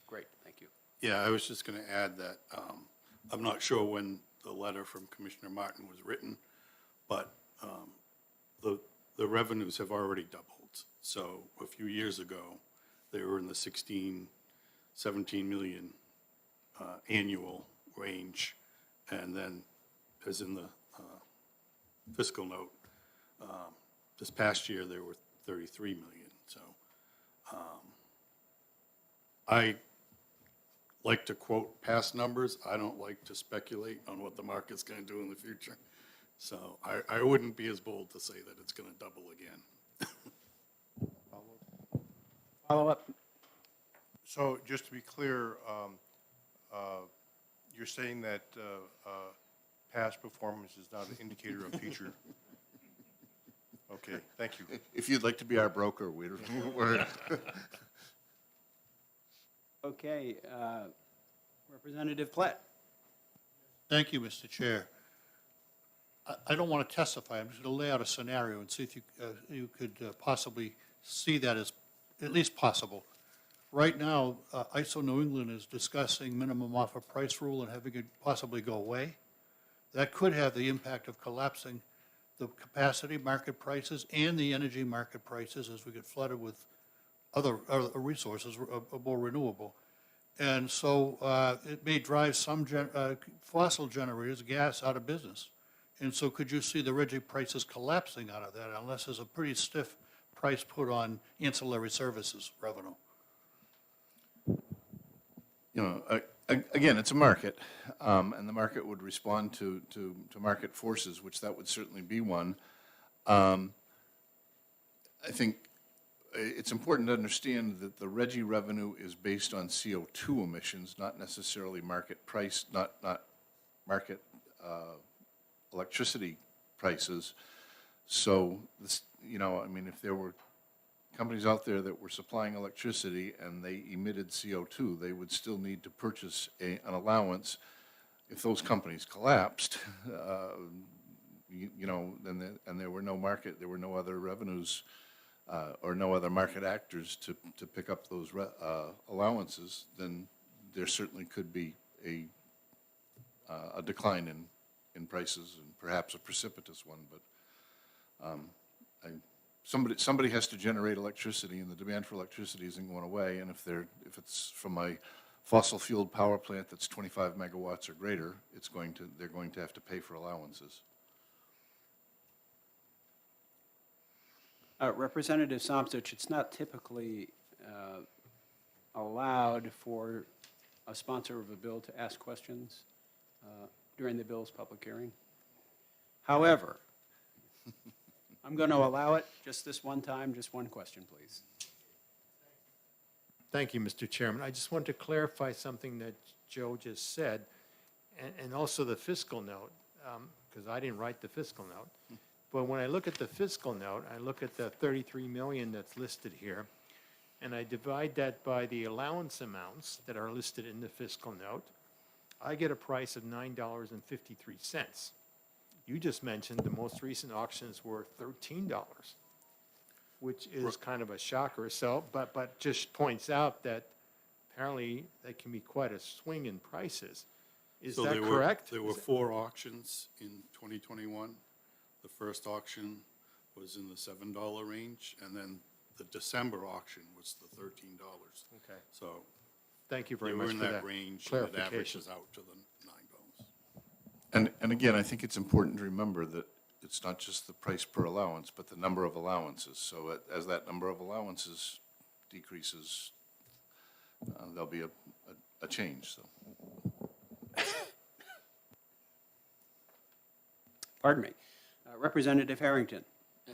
Great, thank you. Yeah, I was just going to add that I'm not sure when the letter from Commissioner Martin was written, but the revenues have already doubled. So a few years ago, they were in the 16, 17 million annual range, and then, as in the fiscal note, this past year there were 33 million. So I like to quote past numbers. I don't like to speculate on what the market's going to do in the future. So I wouldn't be as bold to say that it's going to double again. Follow up? So just to be clear, you're saying that past performance is not an indicator of future? Okay, thank you. If you'd like to be our broker, we're Okay, Representative Platt. Thank you, Mr. Chair. I don't want to testify. I'm just going to lay out a scenario and see if you could possibly see that as at least possible. Right now, ISO New England is discussing minimum offer price rule and having it possibly go away. That could have the impact of collapsing the capacity market prices and the energy market prices as we get flooded with other resources, more renewable. And so it may drive some fossil generators, gas, out of business. And so could you see the Reggie prices collapsing out of that unless there's a pretty stiff price put on ancillary services revenue? You know, again, it's a market, and the market would respond to market forces, which that would certainly be one. I think it's important to understand that the Reggie revenue is based on CO2 emissions, not necessarily market price, not market electricity prices. So, this, you know, I mean, if there were companies out there that were supplying electricity and they emitted CO2, they would still need to purchase an allowance. If those companies collapsed, you know, and there were no market, there were no other revenues or no other market actors to pick up those allowances, then there certainly could be a decline in prices, and perhaps a precipitous one. But somebody has to generate electricity, and the demand for electricity isn't going away, and if it's from a fossil-fueled power plant that's 25 megawatts or greater, they're going to have to pay for allowances. Representative Somstich, it's not typically allowed for a sponsor of a bill to ask questions during the bill's public hearing. However, I'm going to allow it just this one time, just one question, please. Thank you, Mr. Chairman. I just wanted to clarify something that Joe just said, and also the fiscal note, because I didn't write the fiscal note. But when I look at the fiscal note, I look at the 33 million that's listed here, and I divide that by the allowance amounts that are listed in the fiscal note, I get a price of $9.53. You just mentioned the most recent auctions were $13, which is kind of a shocker. So, but just points out that apparently there can be quite a swing in prices. Is that correct? There were 4 auctions in 2021. The first auction was in the $7 range, and then the December auction was the $13. Okay. So Thank you very they much were in for that that range, and it clarification. averages out to the $9. And again, I think it's important to remember that it's not just the price per allowance, but the number of allowances. So as that number of allowances decreases, there'll be a change, so. Pardon me. Representative Harrington.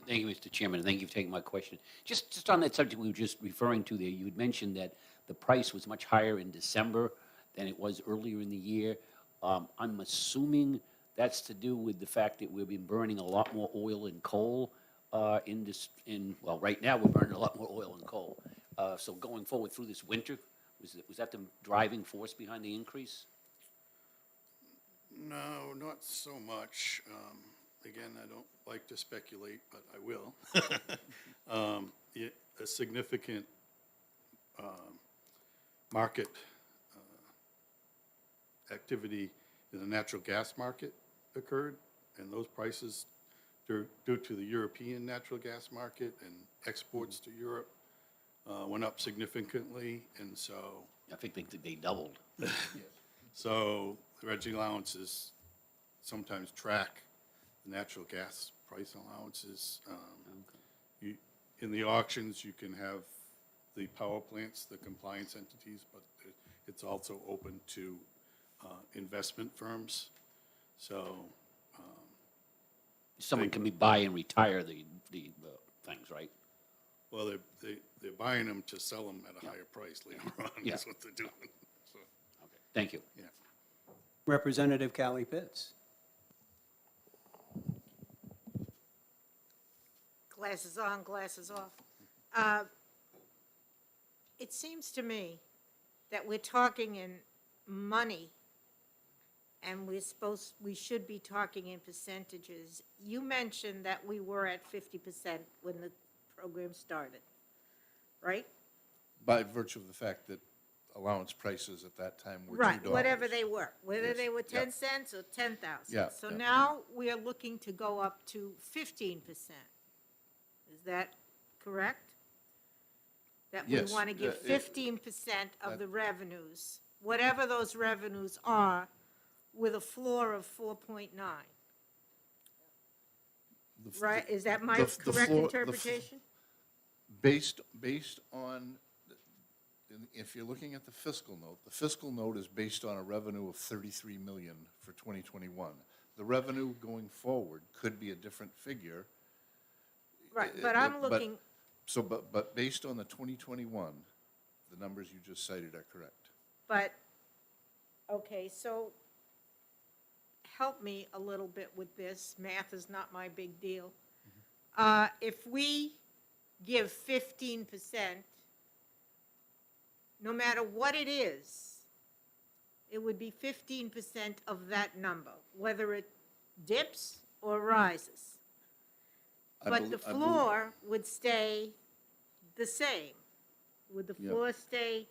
Thank you, Mr. Chairman, and thank you for taking my question. Just on that subject we were just referring to there, you had mentioned that the price was much higher in December than it was earlier in the year. I'm assuming that's to do with the fact that we've been burning a lot more oil and coal well, right now, we're burning a lot more oil and coal. So going forward through this winter, was that the driving force behind the increase? No, not so much. Again, I don't like to speculate, but I will. A significant market activity in the natural gas market occurred, and those prices, due to the European natural gas market and exports to Europe, went up significantly, and so. I think they doubled. So the RGGI allowances sometimes track the natural gas price allowances. In the auctions, you can have the power plants, the compliance entities, but it's also open to investment firms. So Someone can buy and retire the things, right? well, they're buying them to sell them at a higher price later on. Yeah. That's what they're doing. So, Okay, thank you. yeah. Representative Callie Pitts. Glasses on, glasses off. It seems to me that we're talking in money, and we should be talking in percentages. You mentioned that we were at 50% when the program started, right? By virtue of the fact that allowance prices at that time were $2. Right, whatever they were, whether Yes, they were yeah. 10 cents or 10,000. Yeah, So yeah. now we are looking to go up to 15%. Is that correct? That we Yes, want to give it- 15% of the revenues, whatever those revenues are, with a floor of 4.9. Right, is that my the correct floor- interpretation? Based on, if you're looking at the fiscal note is based on a revenue of 33 million for 2021. The revenue going forward could be a different figure. Right, but I'm looking, So, but based on the 2021, the numbers you just cited are correct. but, okay, so help me a little bit with this. Math is not my big deal. If we give 15%, no matter what it is, it would be 15% of that number, whether it dips or rises. But the floor would stay the same. Would the Yep. floor stay,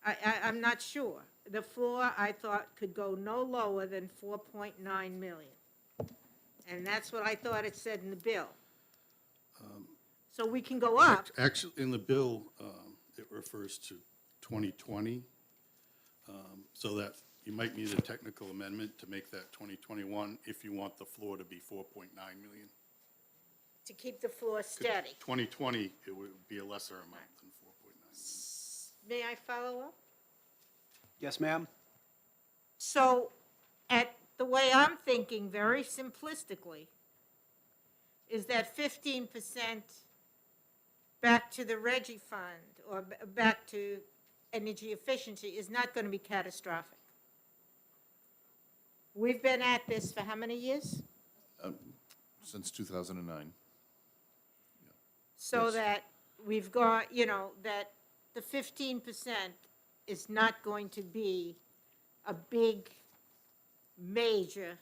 I'm not sure. The floor, I thought, could go no lower than 4.9 million. And that's what I thought it said in the bill. So we can go up. Actually, in the bill, it refers to 2020, so that you might need a technical amendment to make that 2021 if you want the floor to be 4.9 million. To keep the floor steady. 2020, it would be a lesser amount than 4.9 million. May I follow up? Yes, ma'am? So, the way I'm thinking, very simplistically, is that 15% back to the Reggie Fund, or back to energy efficiency, is not going to be catastrophic. We've been at this for how many years? Since 2009. So Yes. that we've got, that the 15% is not going to be a big, major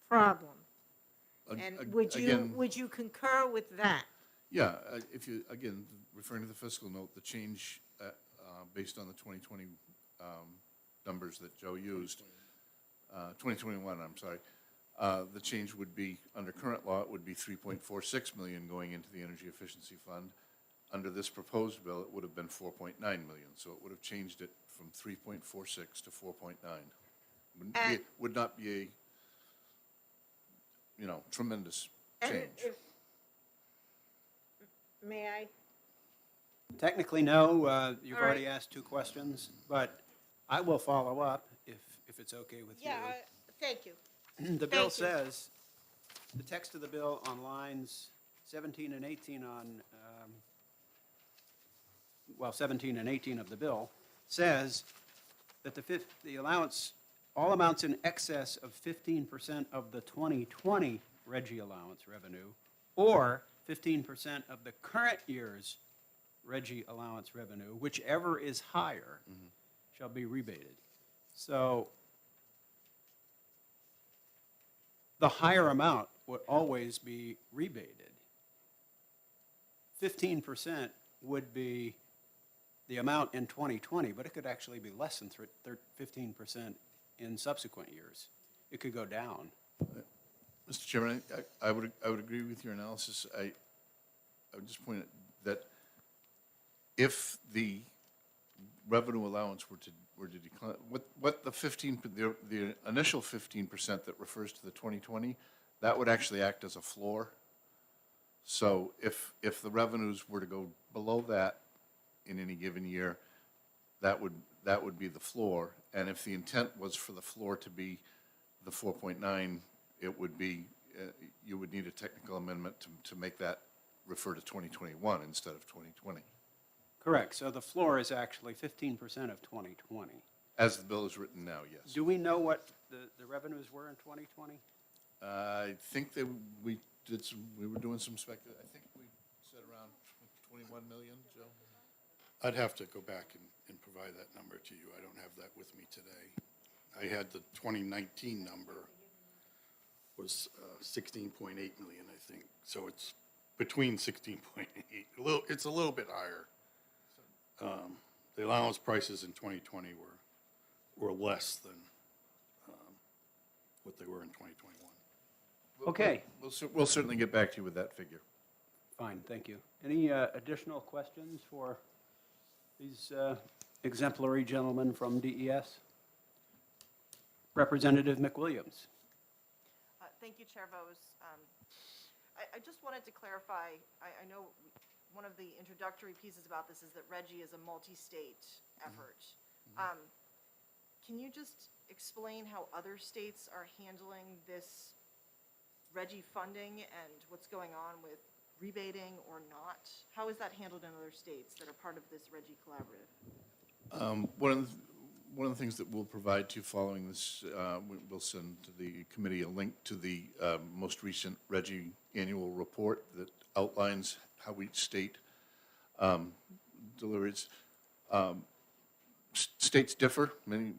problem. And Again, would you concur with that? yeah, if you, again, referring to the fiscal note, the change based on the 2020 numbers that Joe used, 2021, I'm sorry, the change would be, under current law, it would be 3.46 million going into the Energy Efficiency Fund. Under this proposed bill, it would have been 4.9 million, so it would have changed it from 3.46 to 4.9. Would not be a, tremendous And change. May I? Technically, no. You've All already right. asked 2 questions, but I will follow up if it's okay with you. Yeah, thank you. The bill Thank you. says, the text of the bill on lines 17 and 18 17 and 18 of the bill says that the allowance, all amounts in excess of 15% of the 2020 Reggie allowance revenue, or 15% of the current year's Reggie allowance revenue, whichever is higher, shall be rebated. So the higher amount would always be rebated. 15% would be the amount in 2020, but it could actually be less than 15% in subsequent years. It could go down. Mr. Chairman, I would agree with your analysis. I would just point out that if the revenue allowance were to decline, what the initial 15% that refers to the 2020, that would actually act as a floor. So if the revenues were to go below that in any given year, that would be the floor. And if the intent was for the floor to be the 4.9, it would be, you would need a technical amendment to make that refer to 2021 instead of 2020, Correct. So the floor is actually 15% of 2020. as the bill is written now, yes. Do we know what the revenues were in 2020? I think that we were doing some I think we said around 21 million, Joe? I'd have to go back and provide that number to you. I don't have that with me today. I had the 2019 number was 16.8 million, I think. So it's between 16.8, it's a little bit higher. The allowance prices in 2020 were less than what they were in 2021. Okay. We'll certainly get back to you with that figure. Fine, thank you. Any additional questions for these exemplary gentlemen from DES? Representative McWilliams. Thank you, Chair Bose. I just wanted to clarify, I know one of the introductory pieces about this is that Reggie is a multi-state effort. Can you just explain how other states are handling this Reggie funding and what's going on with rebating or not? How is that handled in other states that are part of this Reggie collaborative? One of the things that we'll provide to you following this, we'll send to the committee a link to the most recent Reggie annual report that outlines how each state delivers. States differ. Many,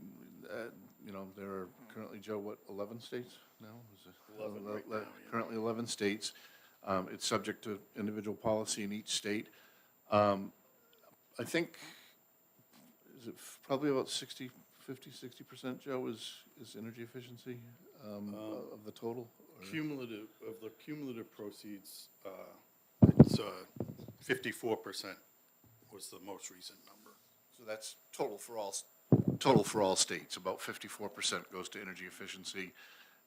there are currently, Joe, 11 states now? Is it 11 right now, yeah. Currently 11 states. It's subject to individual policy in each state. I think, is it probably about 60%, Joe, is energy efficiency of the total? Or- Cumulative, of the cumulative proceeds, it's 54% was the most recent number. So that's total for all states. About 54% goes to energy efficiency.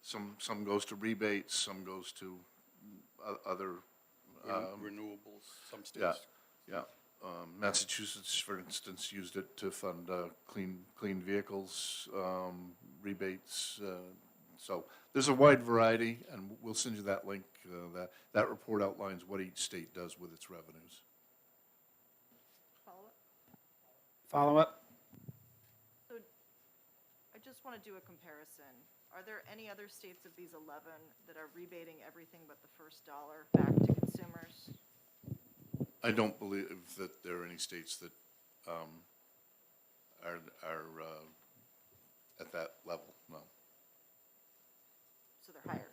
Some goes to rebates, some goes to other. Renewables, some Yeah, states. yeah. Massachusetts, for instance, used it to fund clean vehicles, rebates. So there's a wide variety, and we'll send you that link. That report outlines what each state does with its revenues. Follow-up? Follow-up? So I just want to do a comparison. Are there any other states of these 11 that are rebating everything but the first dollar back to consumers? I don't believe that there are any states that are at that level, no. So they're higher?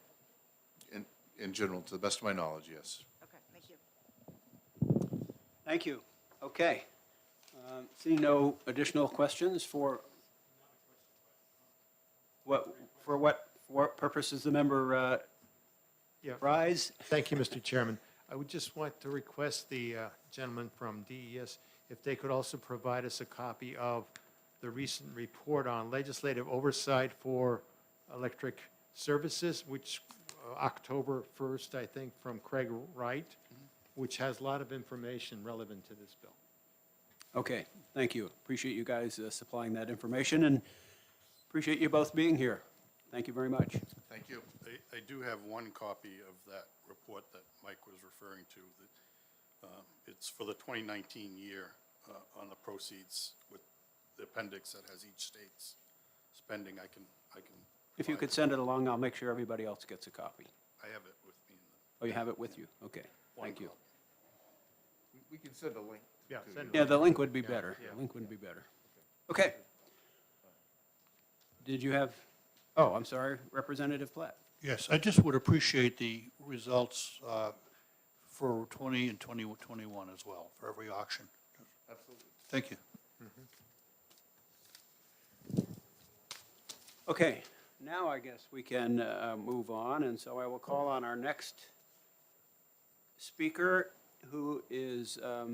In general, to the best of my knowledge, yes. Okay, thank you. Thank you. Okay. See no additional questions for what purpose is the member Yeah. rise? Thank you, Mr. Chairman. I would just want to request the gentleman from DES if they could also provide us a copy of the recent report on legislative oversight for electric services, which October 1st, I think, from Craig Wright, which has a lot of information relevant to this bill. Okay, thank you. Appreciate you guys supplying that information, and appreciate you both being here. Thank you very much. Thank you. I do have one copy of that report that Mike was referring to. That it's for the 2019 year on the proceeds with the appendix that has each state's spending. I can. If you provide could it. send it along, I'll make sure everybody else gets a copy. I have it with me. Oh, you have it with you? Okay, One thank you. copy. We can send a link. Yeah, to send you. Yeah, the link would be Yeah, better. yeah. The link would be better. Okay. Did you have, oh, I'm sorry, Representative Platt. Yes, I just would appreciate the results for 20 and 2021 as well, for every auction. Absolutely. Thank you. Okay, now I guess we can move on, and so I will call on our next speaker, who is a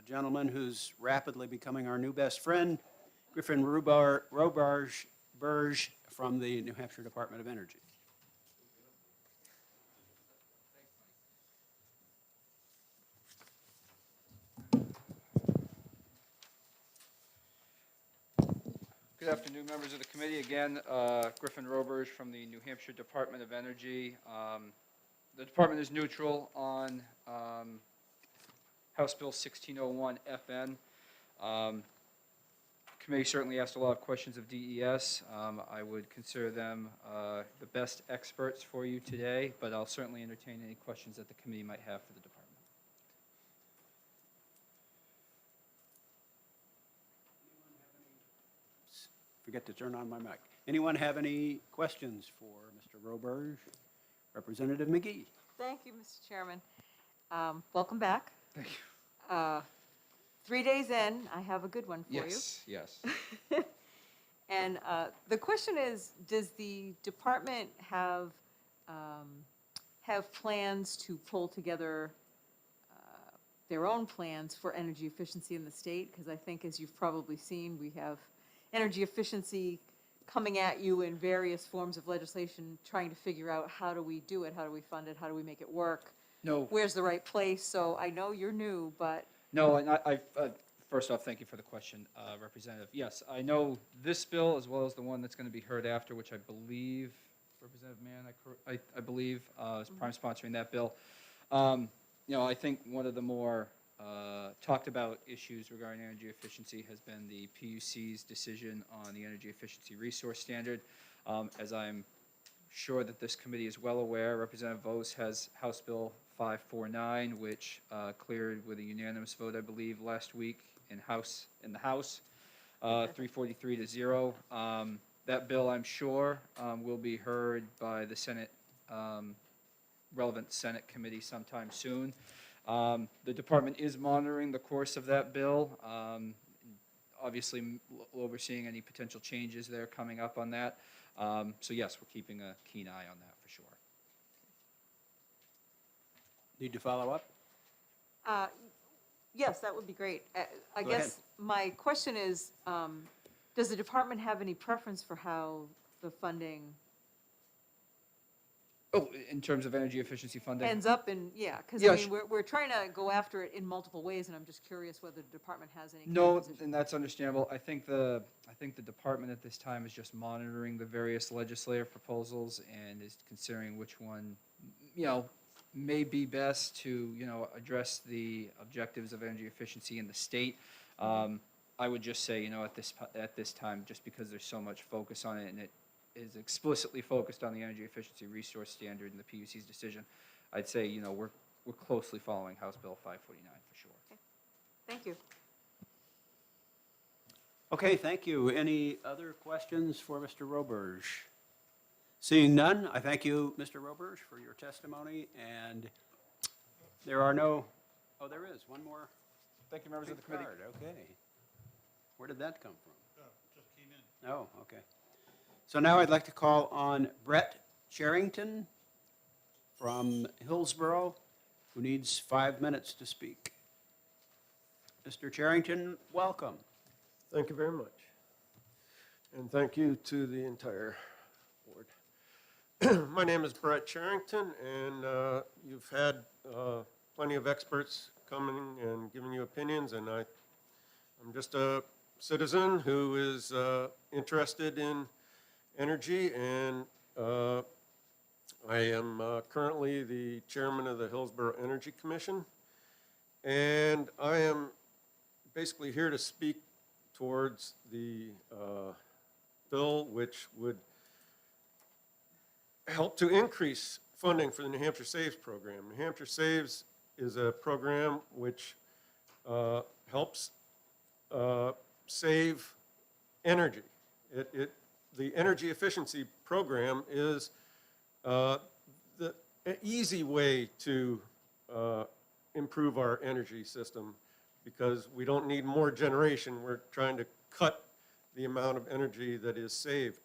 gentleman who's rapidly becoming our new best friend, Griffin Robarge from the New Hampshire Department of Energy. Good afternoon, members of the committee. Again, Griffin Roberge from the New Hampshire Department of Energy. The department is neutral on House Bill 1601 FN. Committee certainly asked a lot of questions of DES. I would consider them the best experts for you today, but I'll certainly entertain any questions that the committee might have for the department. Forget to turn on my mic. Anyone have any questions for Mr. Roberge? Representative McGee? Thank you, Mr. Chairman. Welcome back. Thank you. 3 days in, I have a good one for you. Yes. And the question is, does the department have plans to pull together their own plans for energy efficiency in the state? Because I think, as you've probably seen, we have energy efficiency coming at you in various forms of legislation, trying to figure out how do we do it, how do we fund it, how do we make it work? No. Where's the right place? So I know you're new, but No, and first off, thank you for the question, Representative. Yes, I know this bill as well as the one that's going to be heard after, which I believe, Representative Mann, I believe, is prime sponsoring that bill. I think one of the more talked about issues regarding energy efficiency has been the PUC's decision on the energy efficiency resource standard. As I'm sure that this committee is well aware, Representative Vos has House Bill 549, which cleared with a unanimous vote, I believe, last week in the House, 343 to 0. That bill, I'm sure, will be heard by the Senate, relevant Senate committee sometime soon. The department is monitoring the course of that bill, obviously overseeing any potential changes that are coming up on that. So yes, we're keeping a keen eye on that for sure. Need to follow up? Yes, that would be great. I Go ahead. guess my question is, does the department have any preference for how the funding Oh, in terms of energy efficiency funding? ends up in, yeah, because Yeah, I mean, we're trying to go after it in multiple ways, and I'm just curious whether the department has any. kind of No, position. and that's understandable. I think the department at this time is just monitoring the various legislative proposals and is considering which one, may be best to, address the objectives of energy efficiency in the state. I would just say, at this time, just because there's so much focus on it and it is explicitly focused on the energy efficiency resource standard in the PUC's decision, I'd say, we're closely following House Bill 549 for sure. Thank you. Okay, thank you. Any other questions for Mr. Roberge? Seeing none, I thank you, Mr. Roberge, for your testimony, and there are no, oh, there is, one more. Thank you, members of the committee. card, okay. Where did that come from? Just came in. Oh, okay. So now I'd like to call on Brett Charrington from Hillsborough, who needs 5 minutes to speak. Mr. Charrington, welcome. Thank you very much. And thank you to the entire board. My name is Brett Charrington, and you've had plenty of experts coming and giving you opinions, and I'm just a citizen who is interested in energy, and I am currently the chairman of the Hillsborough Energy Commission, and I am basically here to speak towards the bill which would help to increase funding for the New Hampshire Saves program. New Hampshire Saves is a program which helps save energy. The energy efficiency program is the an easy way to improve our energy system, because we don't need more generation. We're trying to cut the amount of energy that is saved.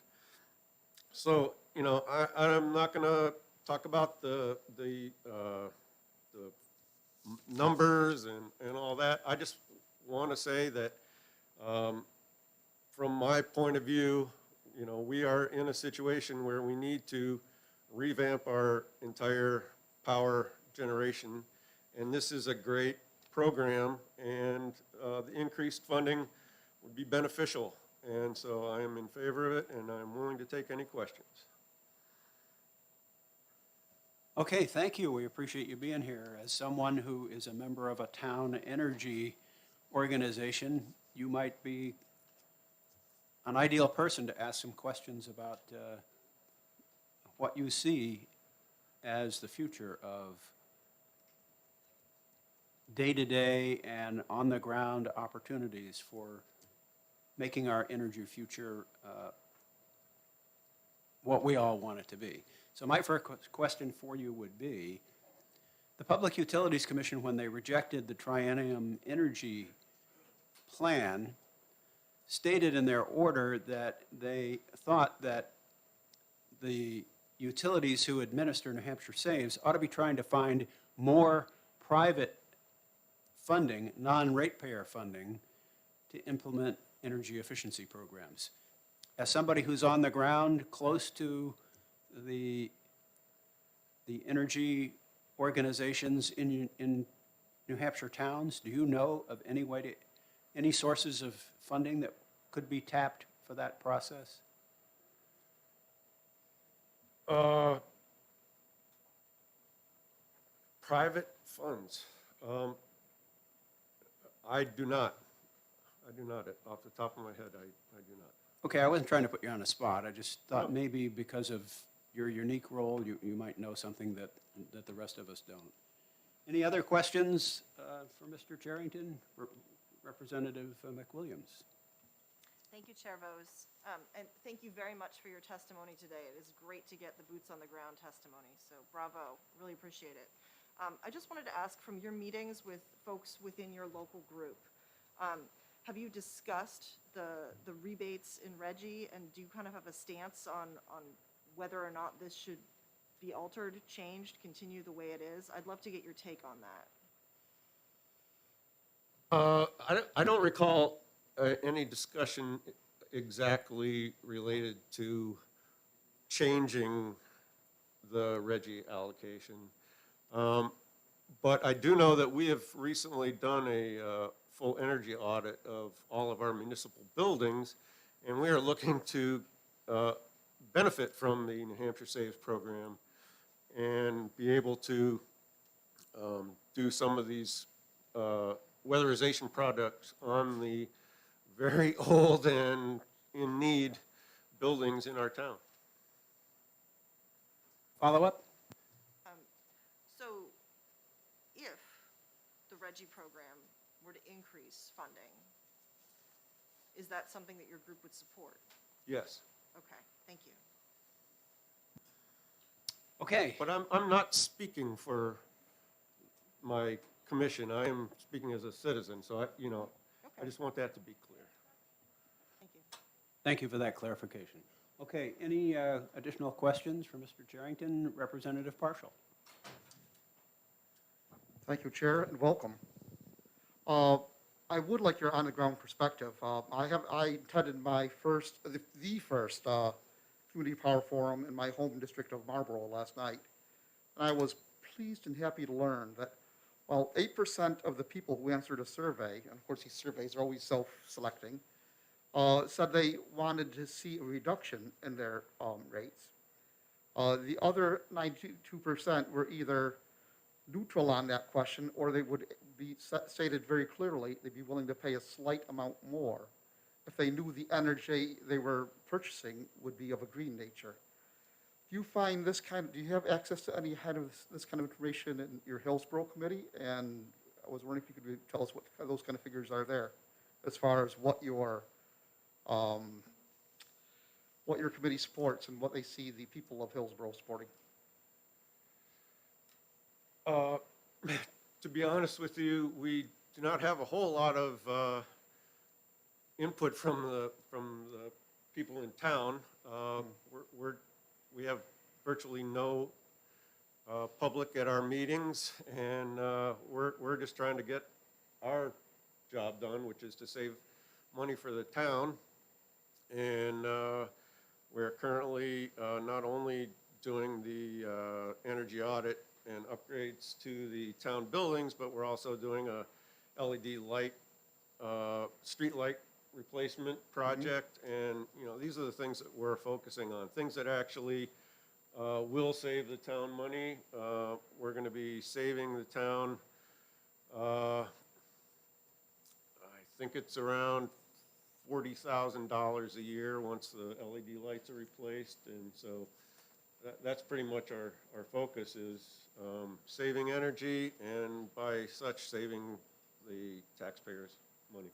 So, I'm not going to talk about the numbers and all that. I just want to say that from my point of view, we are in a situation where we need to revamp our entire power generation, and this is a great program, and the increased funding would be beneficial. And so I am in favor of it, and I'm willing to take any questions. Okay, thank you. We appreciate you being here. As someone who is a member of a town energy organization, you might be an ideal person to ask some questions about what you see as the future of day-to-day and on-the-ground opportunities for making our energy future what we all want it to be. So my first question for you would be, the Public Utilities Commission, when they rejected the Triennium Energy Plan, stated in their order that they thought that the utilities who administer New Hampshire Saves ought to be trying to find more private funding, non-ratepayer funding, to implement energy efficiency programs. As somebody who's on the ground close to the energy organizations in New Hampshire towns, do you know of any sources of funding that could be tapped for that process? Private funds. I do not. Off the top of my head, I do not. Okay, I wasn't trying to put you on the spot. I just thought maybe because of your unique role, you might know something that the rest of us don't. Any other questions for Mr. Charrington? Representative McWilliams. Thank you, Chair Vose. And thank you very much for your testimony today. It is great to get the boots on the ground testimony, so bravo, really appreciate it. I just wanted to ask, from your meetings with folks within your local group, have you discussed the rebates in Reggie, and do you kind of have a stance on whether or not this should be altered, changed, continue the way it is? I'd love to get your take on that. I don't recall any discussion exactly related to changing the Reggie allocation. But I do know that we have recently done a full energy audit of all of our municipal buildings, and we are looking to benefit from the New Hampshire Saves program and be able to do some of these weatherization products on the very old and in need buildings in our town. Follow up? So if the Reggie program were to increase funding, is that something that your group would support? Yes. Okay, thank you. Okay. But I'm not speaking for my commission. I am speaking as a citizen, so I just want that to be clear. Thank you. Thank you for that clarification. Okay, any additional questions for Mr. Charrington? Representative Partial. Thank you, Chair, and welcome. I would like your on-the-ground perspective. I attended the first Community Power Forum in my home district of Marlborough last night, and I was pleased and happy to learn that while 8% of the people who answered a survey, and of course these surveys are always self-selecting, said they wanted to see a reduction in their rates. The other 92% were either neutral on that question, or they would be stated very clearly they'd be willing to pay a slight amount more if they knew the energy they were purchasing would be of a green nature. Do you find do you have access to any kind of this kind of information in your Hillsborough committee? And I was wondering if you could tell us what those kind of figures are there, as far as what your committee supports and what they see the people of Hillsborough supporting. To be honest with you, we do not have a whole lot of input from the people in town. We have virtually no public at our meetings, and we're just trying to get our job done, which is to save money for the town. And we're currently not only doing the energy audit and upgrades to the town buildings, but we're also doing a LED light, street light replacement project. And, these are the things that we're focusing on, things that actually will save the town money. We're going to be saving the town, I think it's around $40,000 a year once the LED lights are replaced. And so that's pretty much our focus is saving energy, and by such saving the taxpayers' money.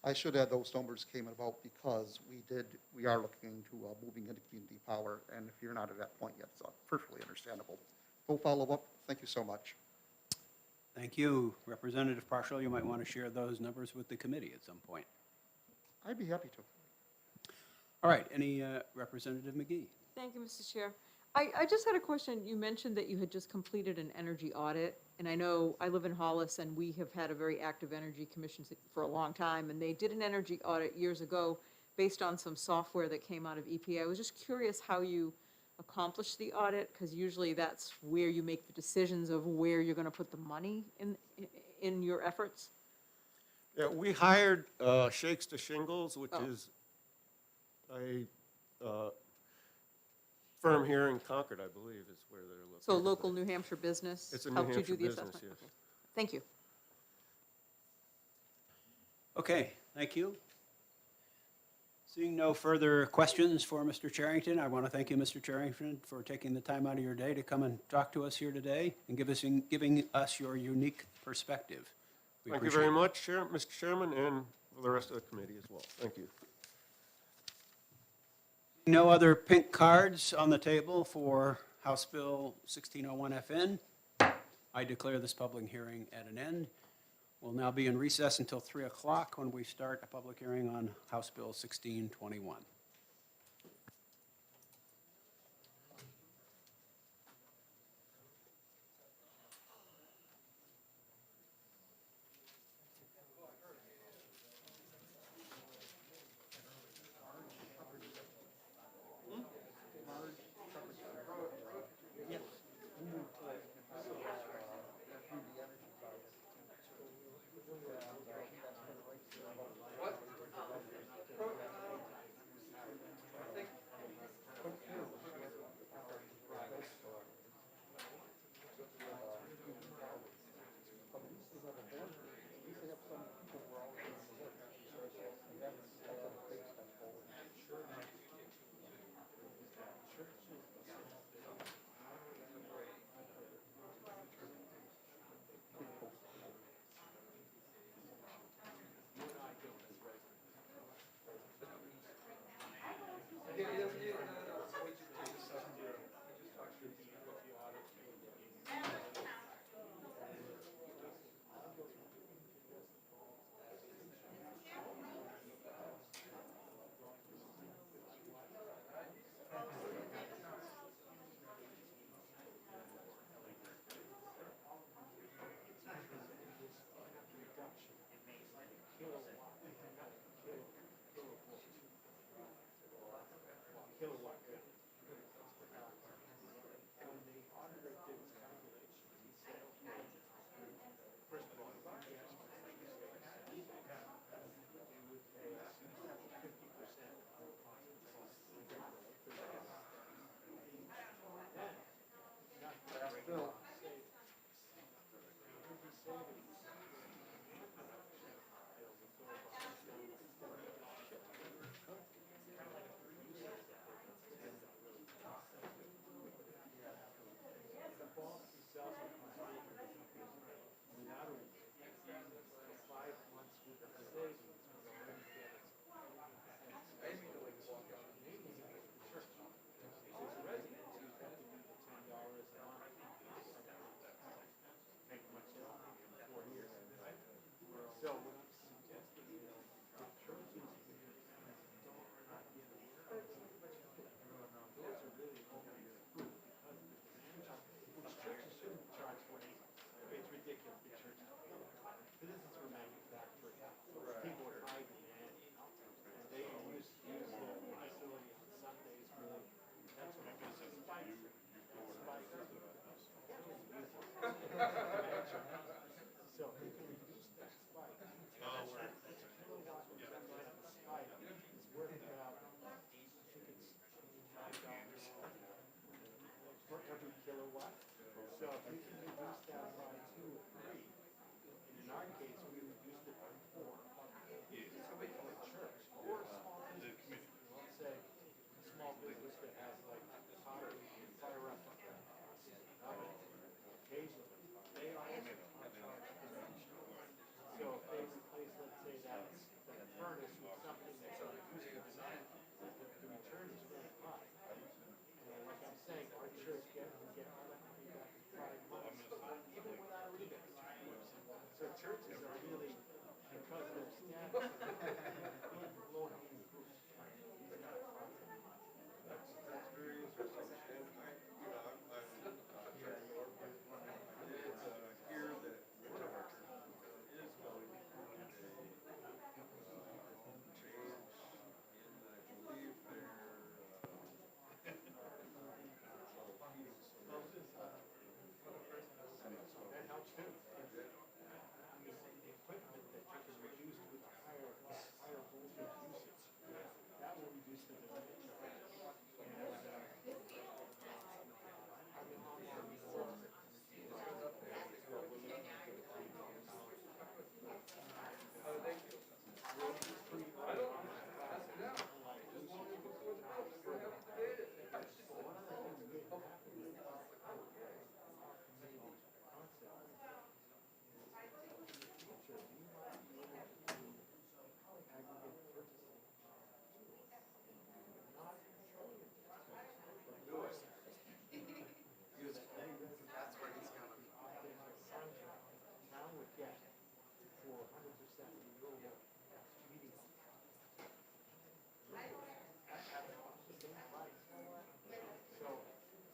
I should add those numbers came about because we are looking into moving into community power, and if you're not at that point yet, it's perfectly understandable. Go follow up. Thank you so much. Thank you. Representative Partial, you might want to share those numbers with the committee at some point. I'd be happy to. All right, any Representative McGee? Thank you, Mr. Chair. I just had a question. You mentioned that you had just completed an energy audit, and I know I live in Hollis, and we have had a very active energy commission for a long time, and they did an energy audit years ago based on some software that came out of EPA. I was just curious how you accomplished the audit, because usually that's where you make the decisions of where you're going to put the money in your efforts. Yeah, we hired Shakes to Shingles, which is a firm here in Concord, I believe, is where they're located. So local New Hampshire business It's a New helped you Hampshire do the business, assessment? yes. Okay. Thank you. Okay, thank you. Seeing no further questions for Mr. Charrington, I want to thank you, Mr. Charrington, for taking the time out of your day to come and talk to us here today and giving us your unique perspective. We Thank you appreciate very it. much, Mr. Chairman, and the rest of the committee as well. Thank you. No other pink cards on the table for House Bill 1601 FN. I declare this public hearing at an end. We'll now be in recess until 3 o'clock when we start a public hearing on House Bill 1621.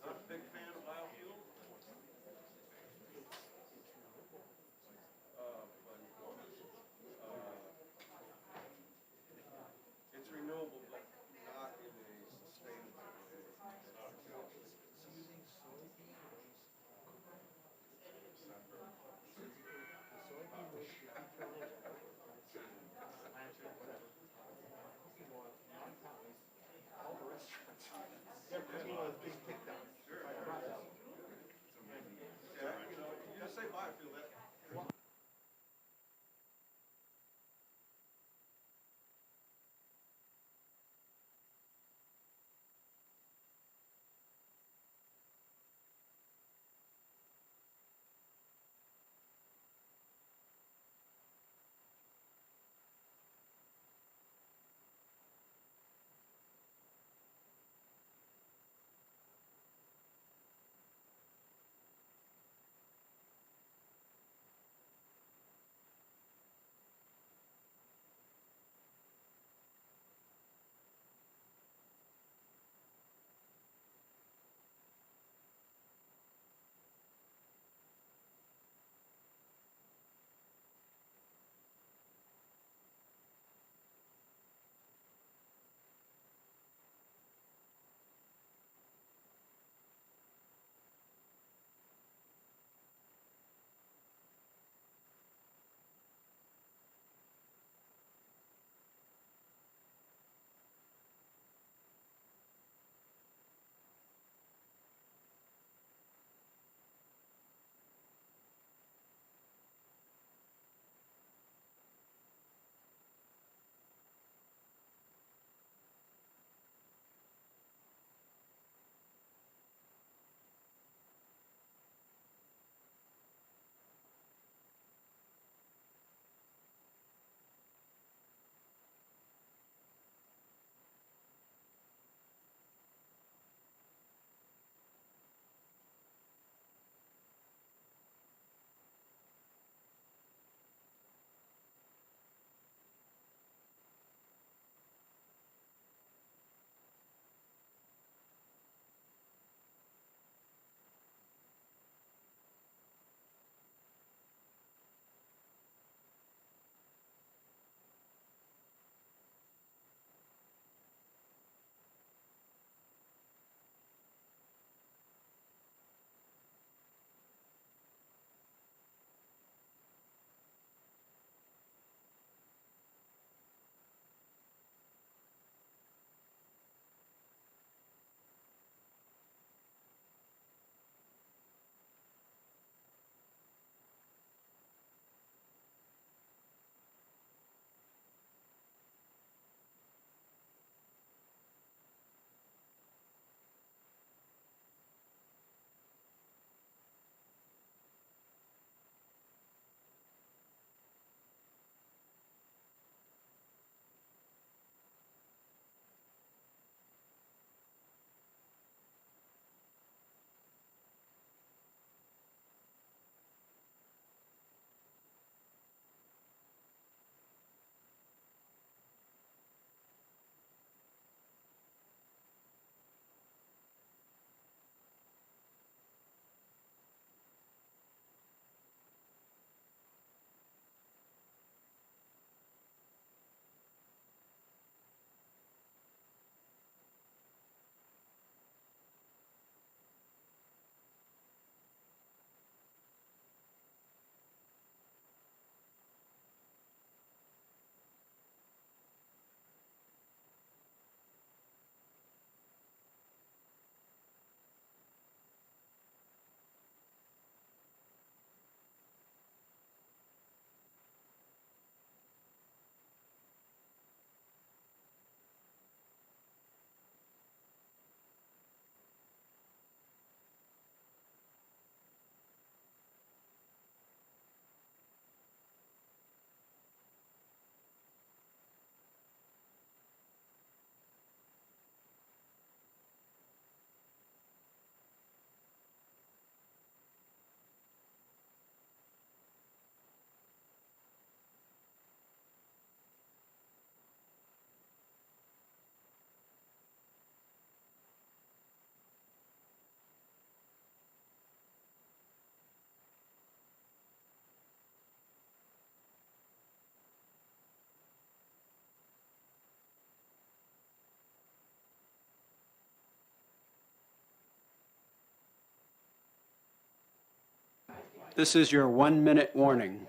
Not a big fan of biofuel. It's renewable, but not in a sustainable way. This is your 1-minute warning.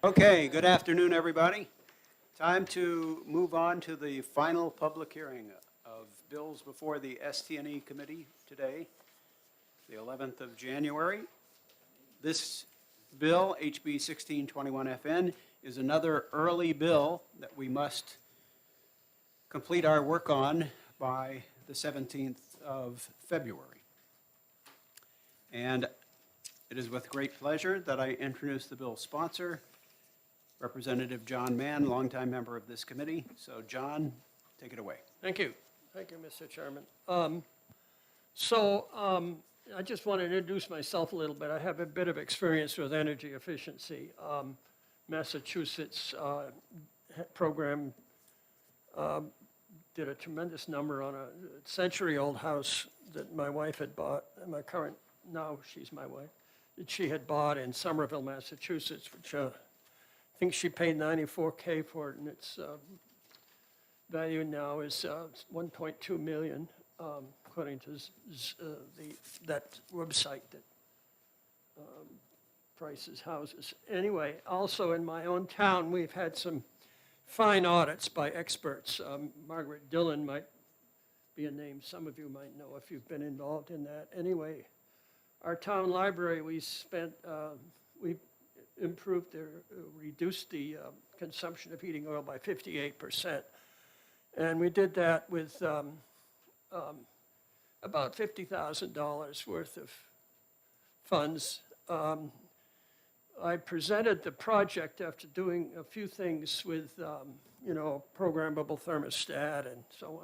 Okay, good afternoon, everybody. Time to move on to the final public hearing of bills before the ST&E Committee today, the 11th of January. This bill, HB 1621FN, is another early bill that we must complete our work on by the 17th of February. And it is with great pleasure that I introduce the bill's sponsor, Representative John Mann, longtime member of this committee. So, John, take it away. Thank you. Thank you, Mr. Chairman. I just want to introduce myself a little bit. I have a bit of experience with energy efficiency. Massachusetts program did a tremendous number on a century-old house that my wife had bought, now she's my wife, that she had bought in Somerville, Massachusetts, which I think she paid $94K for it, and its value now is $1.2 million, according to that website that prices houses. Anyway, also in my own town, we've had some fine audits by experts. Margaret Dillon might be a name some of you might know if you've been involved in that. Anyway, our town library, we improved or reduced the consumption of heating oil by 58%. And we did that with about $50,000 worth of funds. I presented the project after doing a few things with, programmable thermostat and so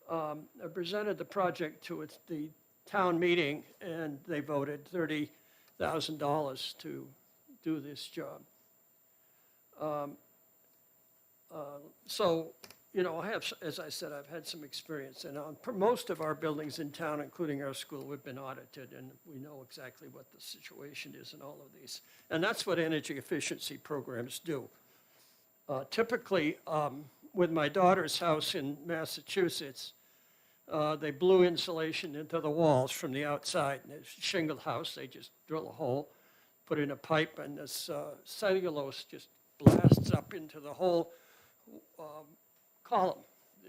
on. I presented the project to the town meeting, and they voted $30,000 to do this job. I have, as I said, I've had some experience, and on most of our buildings in town, including our school, we've been audited, and we know exactly what the situation is in all of these. And that's what energy efficiency programs do. Typically, with my daughter's house in Massachusetts, they blew insulation into the walls from the outside. And it's a shingled house, they just drill a hole, put in a pipe, and this cellulose just blasts up into the whole column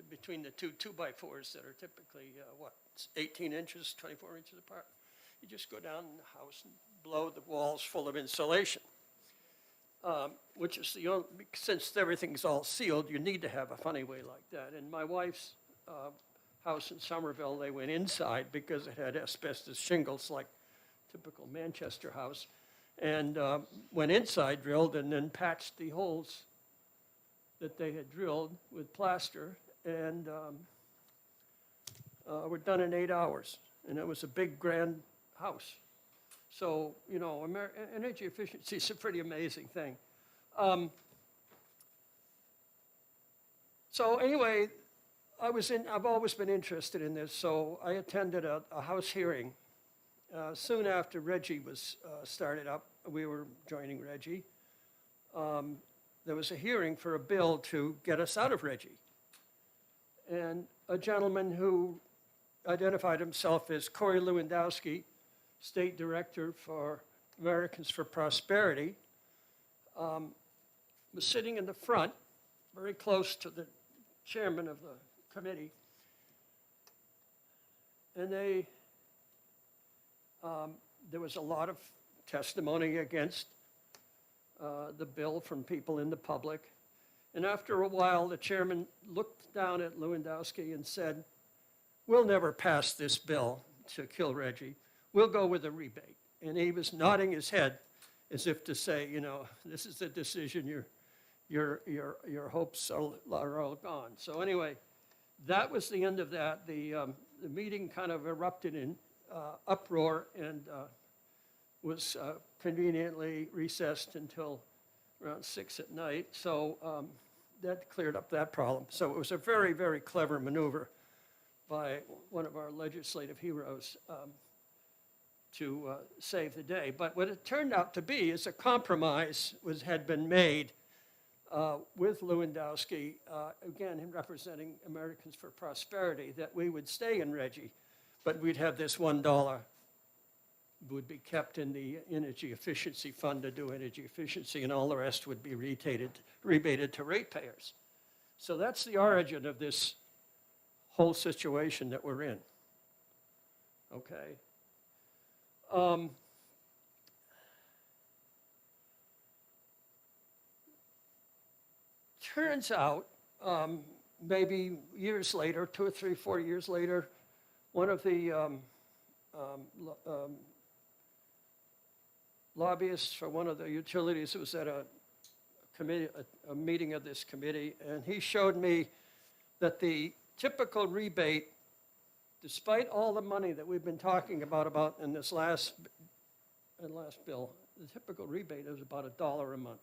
between the two 2x4s that are typically, 18 inches, 24 inches apart. You just go down in the house and blow the walls full of insulation, which is the only, since everything's all sealed, you need to have a funny way like that. In my wife's house in Somerville, they went inside because it had asbestos shingles like typical Manchester house, and went inside, drilled, and then patched the holes that they had drilled with plaster, and were done in 8 hours. And it was a big, grand house. So, energy efficiency is a pretty amazing thing. So anyway, I've always been interested in this, so I attended a House hearing. Soon after Reggie was started up, we were joining Reggie. There was a hearing for a bill to get us out of Reggie. And a gentleman who identified himself as Corey Lewandowski, State Director for Americans for Prosperity, was sitting in the front, very close to the chairman of the committee. And they, there was a lot of testimony against the bill from people in the public. And after a while, the chairman looked down at Lewandowski and said, "We'll never pass this bill to kill Reggie. We'll go with a rebate." And he was nodding his head as if to say, you know, this is a decision, your hopes are all gone. So anyway, that was the end of that. The meeting kind of erupted in uproar and was conveniently recessed until around 6 at night. So that cleared up that problem. So it was a very, very clever maneuver by one of our legislative heroes to save the day. But what it turned out to be is a compromise had been made with Lewandowski, again, him representing Americans for Prosperity, that we would stay in Reggie, but we'd have this $1 would be kept in the energy efficiency fund to do energy efficiency, and all the rest would be rebated to ratepayers. So that's the origin of this whole situation that we're in. Okay. Turns out, maybe years later, 2 or 3, 4 years later, one of the lobbyists for one of the utilities was at a committee, a meeting of this committee, and he showed me that the typical rebate, despite all the money that we've been talking about in this last bill, the typical rebate is about $1 a month.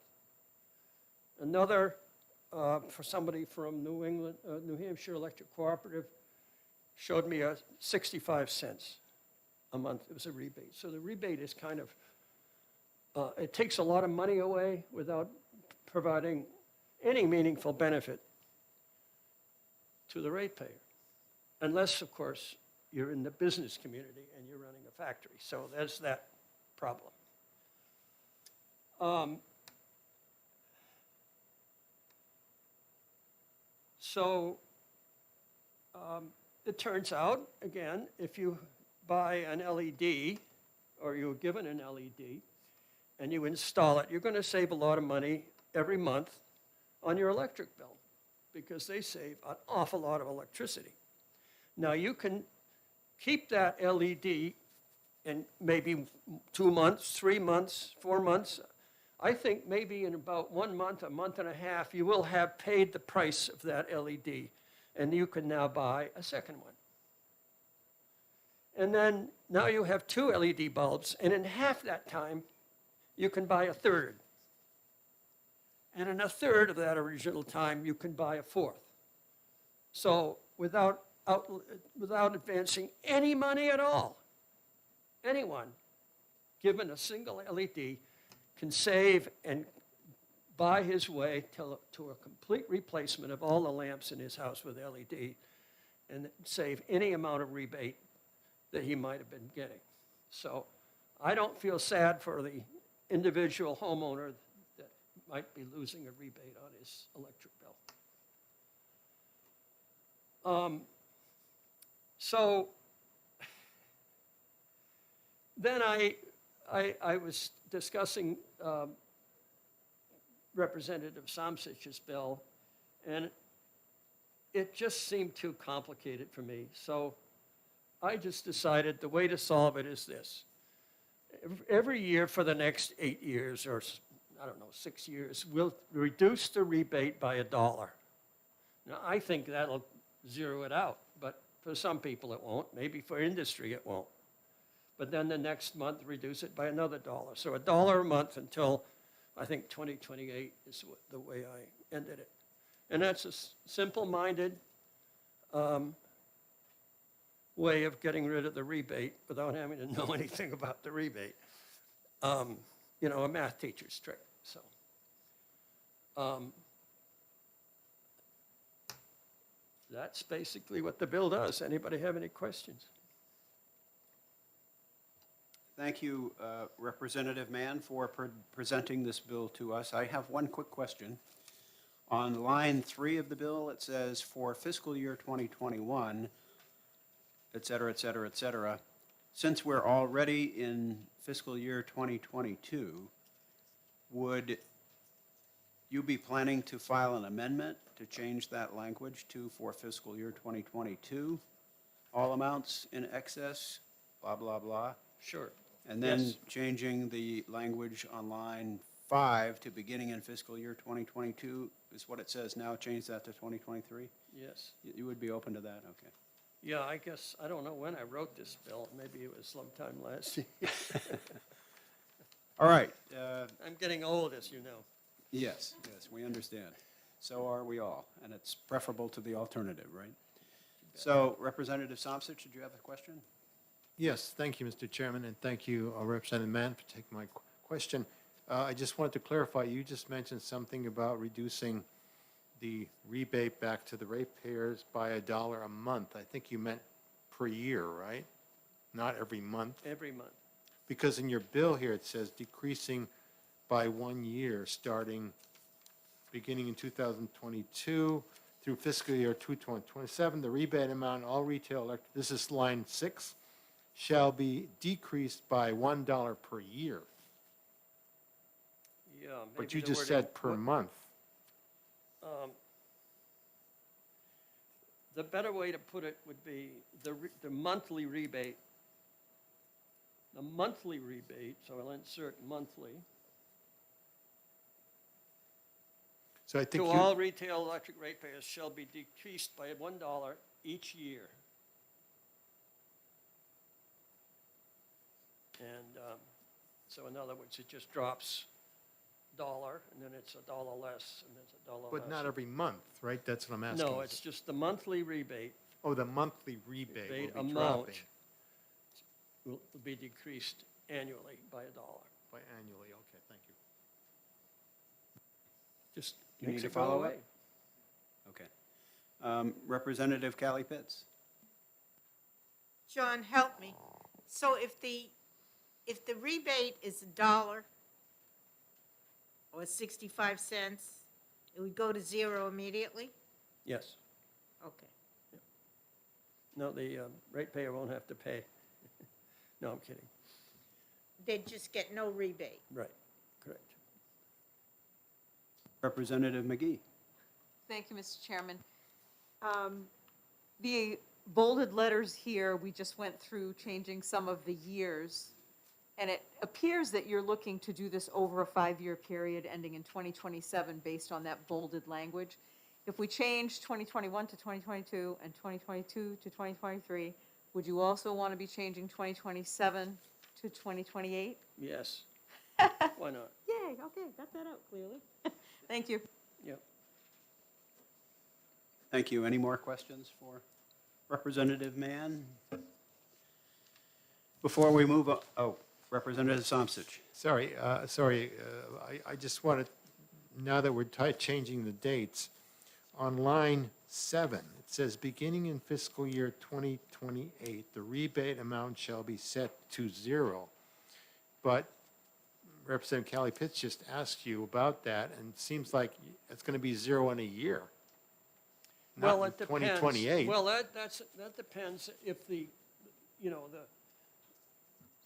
Another, for somebody from New Hampshire Electric Cooperative, showed me 65 cents a month. It was a rebate. So the rebate is kind of, it takes a lot of money away without providing any meaningful benefit to the ratepayer. Unless, of course, you're in the business community and you're running a factory. So there's that problem. It turns out, again, if you buy an LED, or you're given an LED, and you install it, you're going to save a lot of money every month on your electric bill, because they save an awful lot of electricity. Now, you can keep that LED in maybe 2 months, 3 months, 4 months. I think maybe in about 1 month, a month and a half, you will have paid the price of that LED, and you can now buy a second one. And then now you have 2 LED bulbs, and in half that time, you can buy a third. And in a third of that original time, you can buy a fourth. So without advancing any money at all, anyone, given a single LED, can save and buy his way to a complete replacement of all the lamps in his house with LED, and save any amount of rebate that he might have been getting. So I don't feel sad for the individual homeowner that might be losing a rebate on his electric bill. So then I was discussing Representative Somsich's bill, and it just seemed too complicated for me. So I just decided the way to solve it is this. Every year for the next 8 years, or I don't know, 6 years, we'll reduce the rebate by $1. Now, I think that'll zero it out, but for some people it won't. Maybe for industry it won't. But then the next month, reduce it by another $1. So $1 a month until, I think, 2028 is the way I ended it. And that's a simple-minded way of getting rid of the rebate without having to know anything about the rebate. You know, a math teacher's trick. So that's basically what the bill does. Anybody have any questions? Thank you, Representative Mann, for presenting this bill to us. I have one quick question. On line 3 of the bill, it says, "For fiscal year 2021," et cetera, et cetera, et cetera. Since we're already in fiscal year 2022, would you be planning to file an amendment to change that language to "for fiscal year 2022"? All amounts in excess, blah, blah, blah. Sure. And then Yes. changing the language on line 5 to "beginning in fiscal year 2022" is what it says now, change that to 2023? Yes. You would be open to that? Okay. Yeah, I guess, I don't know when I wrote this bill. Maybe it was sometime last year. All right. I'm getting old, as you know. Yes, yes, we understand. So are we all, and it's preferable to the alternative, right? So Representative Somcich, did you have a question? Yes, thank you, Mr. Chairman, and thank you, Representative Mann, for taking my question. I just wanted to clarify, you just mentioned something about reducing the rebate back to the ratepayers by $1 a month. I think you meant per year, right? Not every month? Every month. Because in your bill here, it says decreasing by 1 year, starting, beginning in 2022 through fiscal year 2027, the rebate amount, all retail electric, this is line 6, shall be decreased by $1 per year. Yeah. But maybe you the just wording- said per month. The better way to put it would be the monthly rebate. The monthly rebate, so I'll insert monthly, So I think to you, all retail electric ratepayers shall be decreased by $1 each year. And so in other words, it just drops $1, and then it's $1 less, and it's $1 less. but not every month, right? That's what I'm asking. No, it's just the monthly rebate. Oh, the monthly rebate Rebate will be amount dropping will be decreased annually by $1. by annually. Okay, thank you. Just You makes need it a go follow-up? away. Okay. Representative Callie Pitts? John, help me. So if the rebate is $1 or 65 cents, it would go to 0 immediately? Yes. Okay. No, the ratepayer won't have to pay. No, I'm kidding. They'd just get no rebate. Right, correct. Representative McGee? Thank you, Mr. Chairman. The bolded letters here, we just went through changing some of the years, and it appears that you're looking to do this over a 5-year period ending in 2027 based on that bolded language. If we change 2021 to 2022 and 2022 to 2023, would you also want to be changing 2027 to 2028? Yes. Why not? Yay, okay, got that out clearly. Thank you. Yep. Thank you. Any more questions for Representative Mann? Before we move on, Representative Somcich. Sorry, I just wanted, now that we're changing the dates, on line 7, it says, beginning in fiscal year 2028, the rebate amount shall be set to 0. But Representative Callie Pitts just asked you about that, and it seems like it's going to be 0 in a year, Well, not it in depends. 2028. Well, that depends if the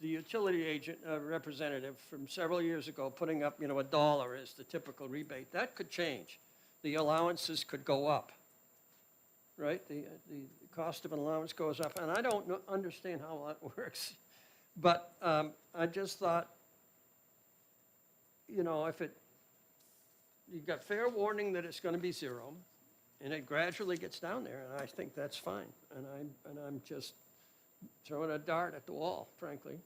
utility agent representative from several years ago putting up, $1 as the typical rebate, that could change. The allowances could go up, right? The cost of an allowance goes up, and I don't understand how that works. But I just thought, if you've got fair warning that it's going to be 0, and it gradually gets down there, and I think that's fine. And I'm just throwing a dart at the wall, frankly.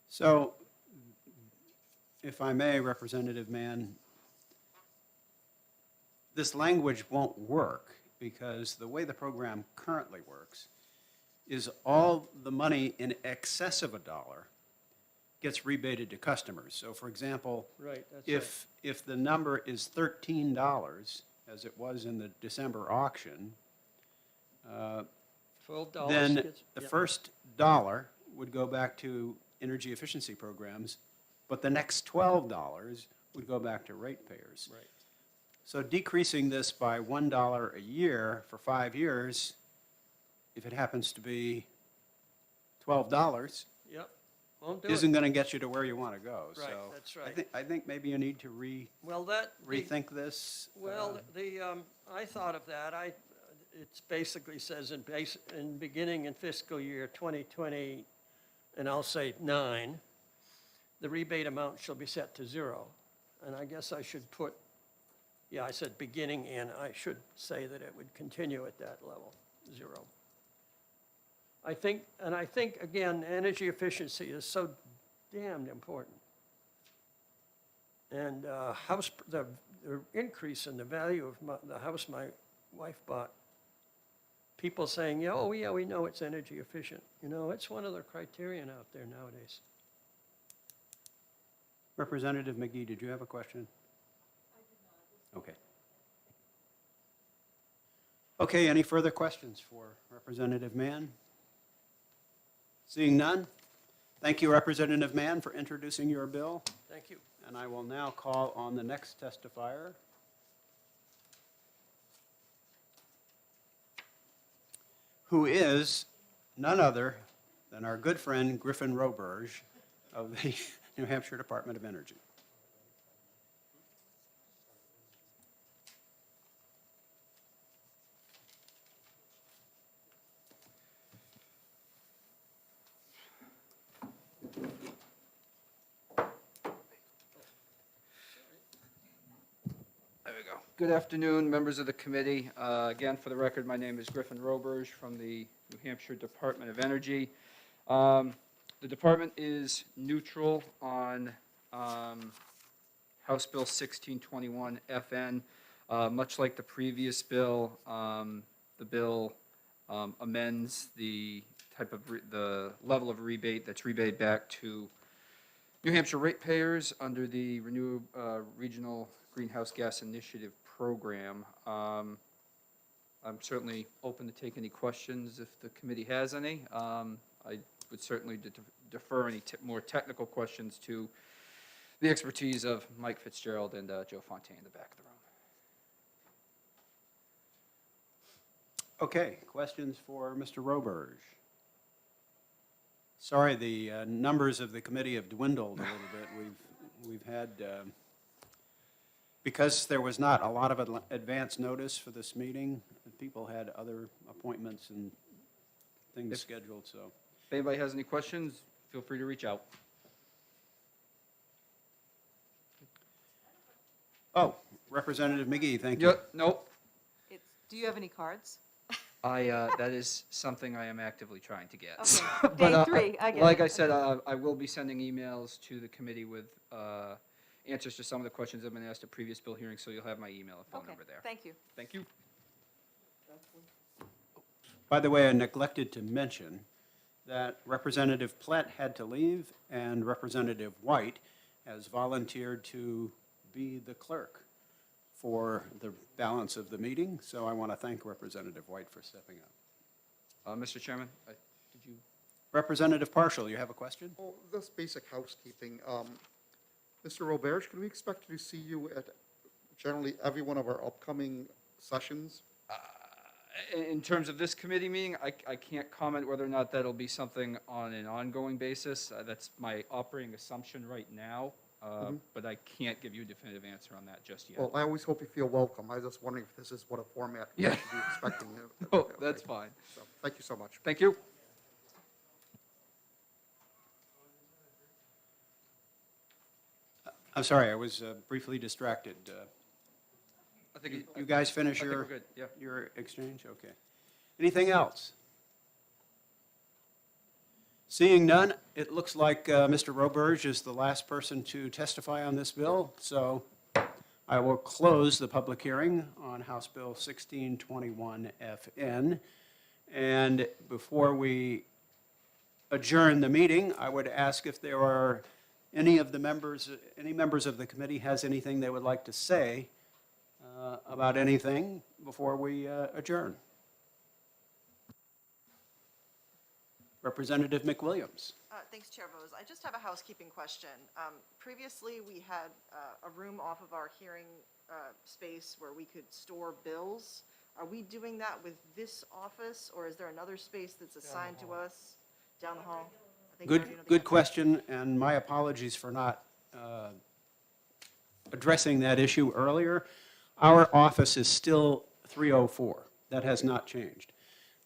So, if I may, Representative Mann, this language won't work because the way the program currently works is all the money in excess of $1 gets rebated to customers. So for example, Right, that's right. if the number is $13, as it was in the December auction, $12 then gets. the yeah. first dollar would go back to energy efficiency programs, but the next $12 would go back to ratepayers. Right. So decreasing this by $1 a year for 5 years, if it happens to be $12, Yep, won't do it. isn't going to get you to where you want to go. Right, So that's right. I think maybe you need to Well, rethink this. Well, I thought of that. It basically says in beginning in fiscal year 2020, and I'll say 9, the rebate amount shall be set to 0. And I guess I should put, yeah, I said beginning in, I should say that it would continue at that level, 0. I think, again, energy efficiency is so damned important. And the increase in the value of the house my wife bought, people saying, yeah, oh, yeah, we know it's energy efficient. You know, it's one of the criterion out there nowadays. Representative McGee, did you have a question? I did not. Okay. Okay, any further questions for Representative Mann? Seeing none, thank you, Representative Mann, for introducing your bill. Thank you. And I will now call on the next testifier, who is none other than our good friend Griffin Roberge of the New Hampshire Department of Energy. There we go. Good afternoon, members of the committee. Again, for the record, my name is Griffin Roberge from the New Hampshire Department of Energy. The department is neutral on House Bill 1621 FN. Much like the previous bill, the bill amends the type of the level of rebate that's rebated back to New Hampshire ratepayers under the Regional Greenhouse Gas Initiative Program. I'm certainly open to take any questions if the committee has any. I would certainly defer any more technical questions to the expertise of Mike Fitzgerald and Joe Fontaine in the back of the room. Okay, questions for Mr. Roberge? Sorry, the numbers of the committee have dwindled a little bit. We've had, because there was not a lot of advance notice for this meeting, people had other appointments and things scheduled, so. If anybody has any questions, feel free to reach out. Oh, Representative McGee, thank you. Nope. Do you have any cards? That is something I am actively trying to get. Okay. But, Day 3, I get like it. I said, I will be sending emails to the committee with answers to some of the questions that have been asked at previous bill hearings, so you'll have my email and phone Okay, number there. thank you. Thank you. By the way, I neglected to mention that Representative Plett had to leave, and Representative White has volunteered to be the clerk for the balance of the meeting, so I want to thank Representative White for stepping up. Mr. Chairman, did you? Representative Partial, you have a question? Oh, this basic housekeeping. Mr. Roberge, can we expect to see you at generally every one of our upcoming sessions? In terms of this committee meeting, I can't comment whether or not that'll be something on an ongoing basis. That's my operating assumption right now, but I can't give you a definitive answer on that just yet. Well, I always hope you feel welcome. I was just wondering if this is what a format we Yeah. should be expecting. Oh, that's fine. So, thank you so much. Thank you. I'm sorry, I was briefly distracted. I think You guys finish I think your, we're good, yeah. your exchange? Okay. Anything else? Seeing none, it looks like Mr. Roberge is the last person to testify on this bill, so I will close the public hearing on House Bill 1621 FN. And before we adjourn the meeting, I would ask if there are any members of the committee has anything they would like to say about anything before we adjourn. Representative McWilliams. Thanks, Chair Bose. I just have a housekeeping question. Previously, we had a room off of our hearing space where we could store bills. Are we doing that with this office, or is there another space that's assigned to us down the hall? I think I already know the Good answer. question, and my apologies for not addressing that issue earlier. Our office is still 304. That has not changed.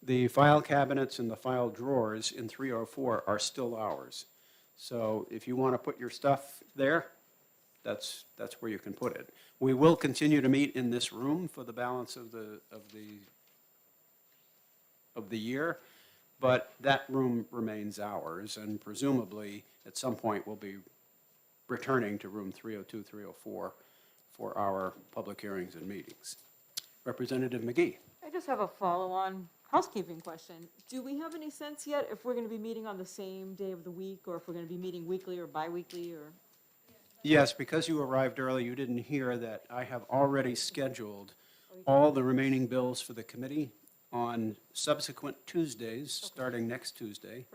The file cabinets and the file drawers in 304 are still ours. So if you want to put your stuff there, that's where you can put it. We will continue to meet in this room for the balance of the year, but that room remains ours, and presumably, at some point, we'll be returning to room 302, 304 for our public hearings and meetings. Representative McGee. I just have a follow-on housekeeping question. Do we have any sense yet if we're going to be meeting on the same day of the week, or if we're going to be meeting weekly or bi-weekly, or? Yes, because you arrived early, you didn't hear that I have already scheduled all the remaining bills for the committee on subsequent Tuesdays, starting next Tuesday.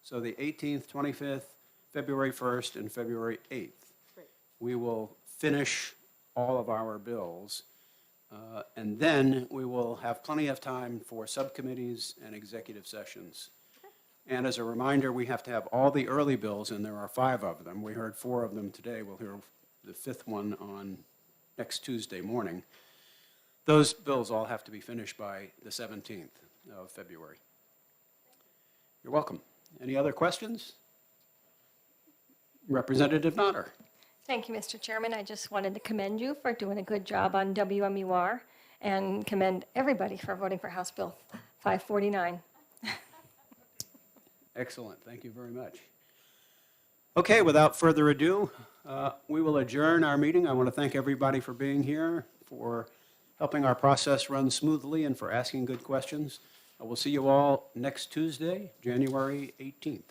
So the 18th, 25th, February 1st, and February 8th. Great. We will finish all of our bills, and then we will have plenty of time for subcommittees and executive sessions. And as a reminder, we have to have all the early bills, and there are 5 of them. We heard 4 of them today. We'll hear the 5th one on next Tuesday morning. Those bills all have to be finished by the 17th of February. You're welcome. Any other questions? Representative Notter. Thank you, Mr. Chairman. I just wanted to commend you for doing a good job on WMUR and commend everybody for voting for House Bill 549. Excellent. Thank you very much. Okay, without further ado, we will adjourn our meeting. I want to thank everybody for being here, for helping our process run smoothly, and for asking good questions. I will see you all next Tuesday, January 18th.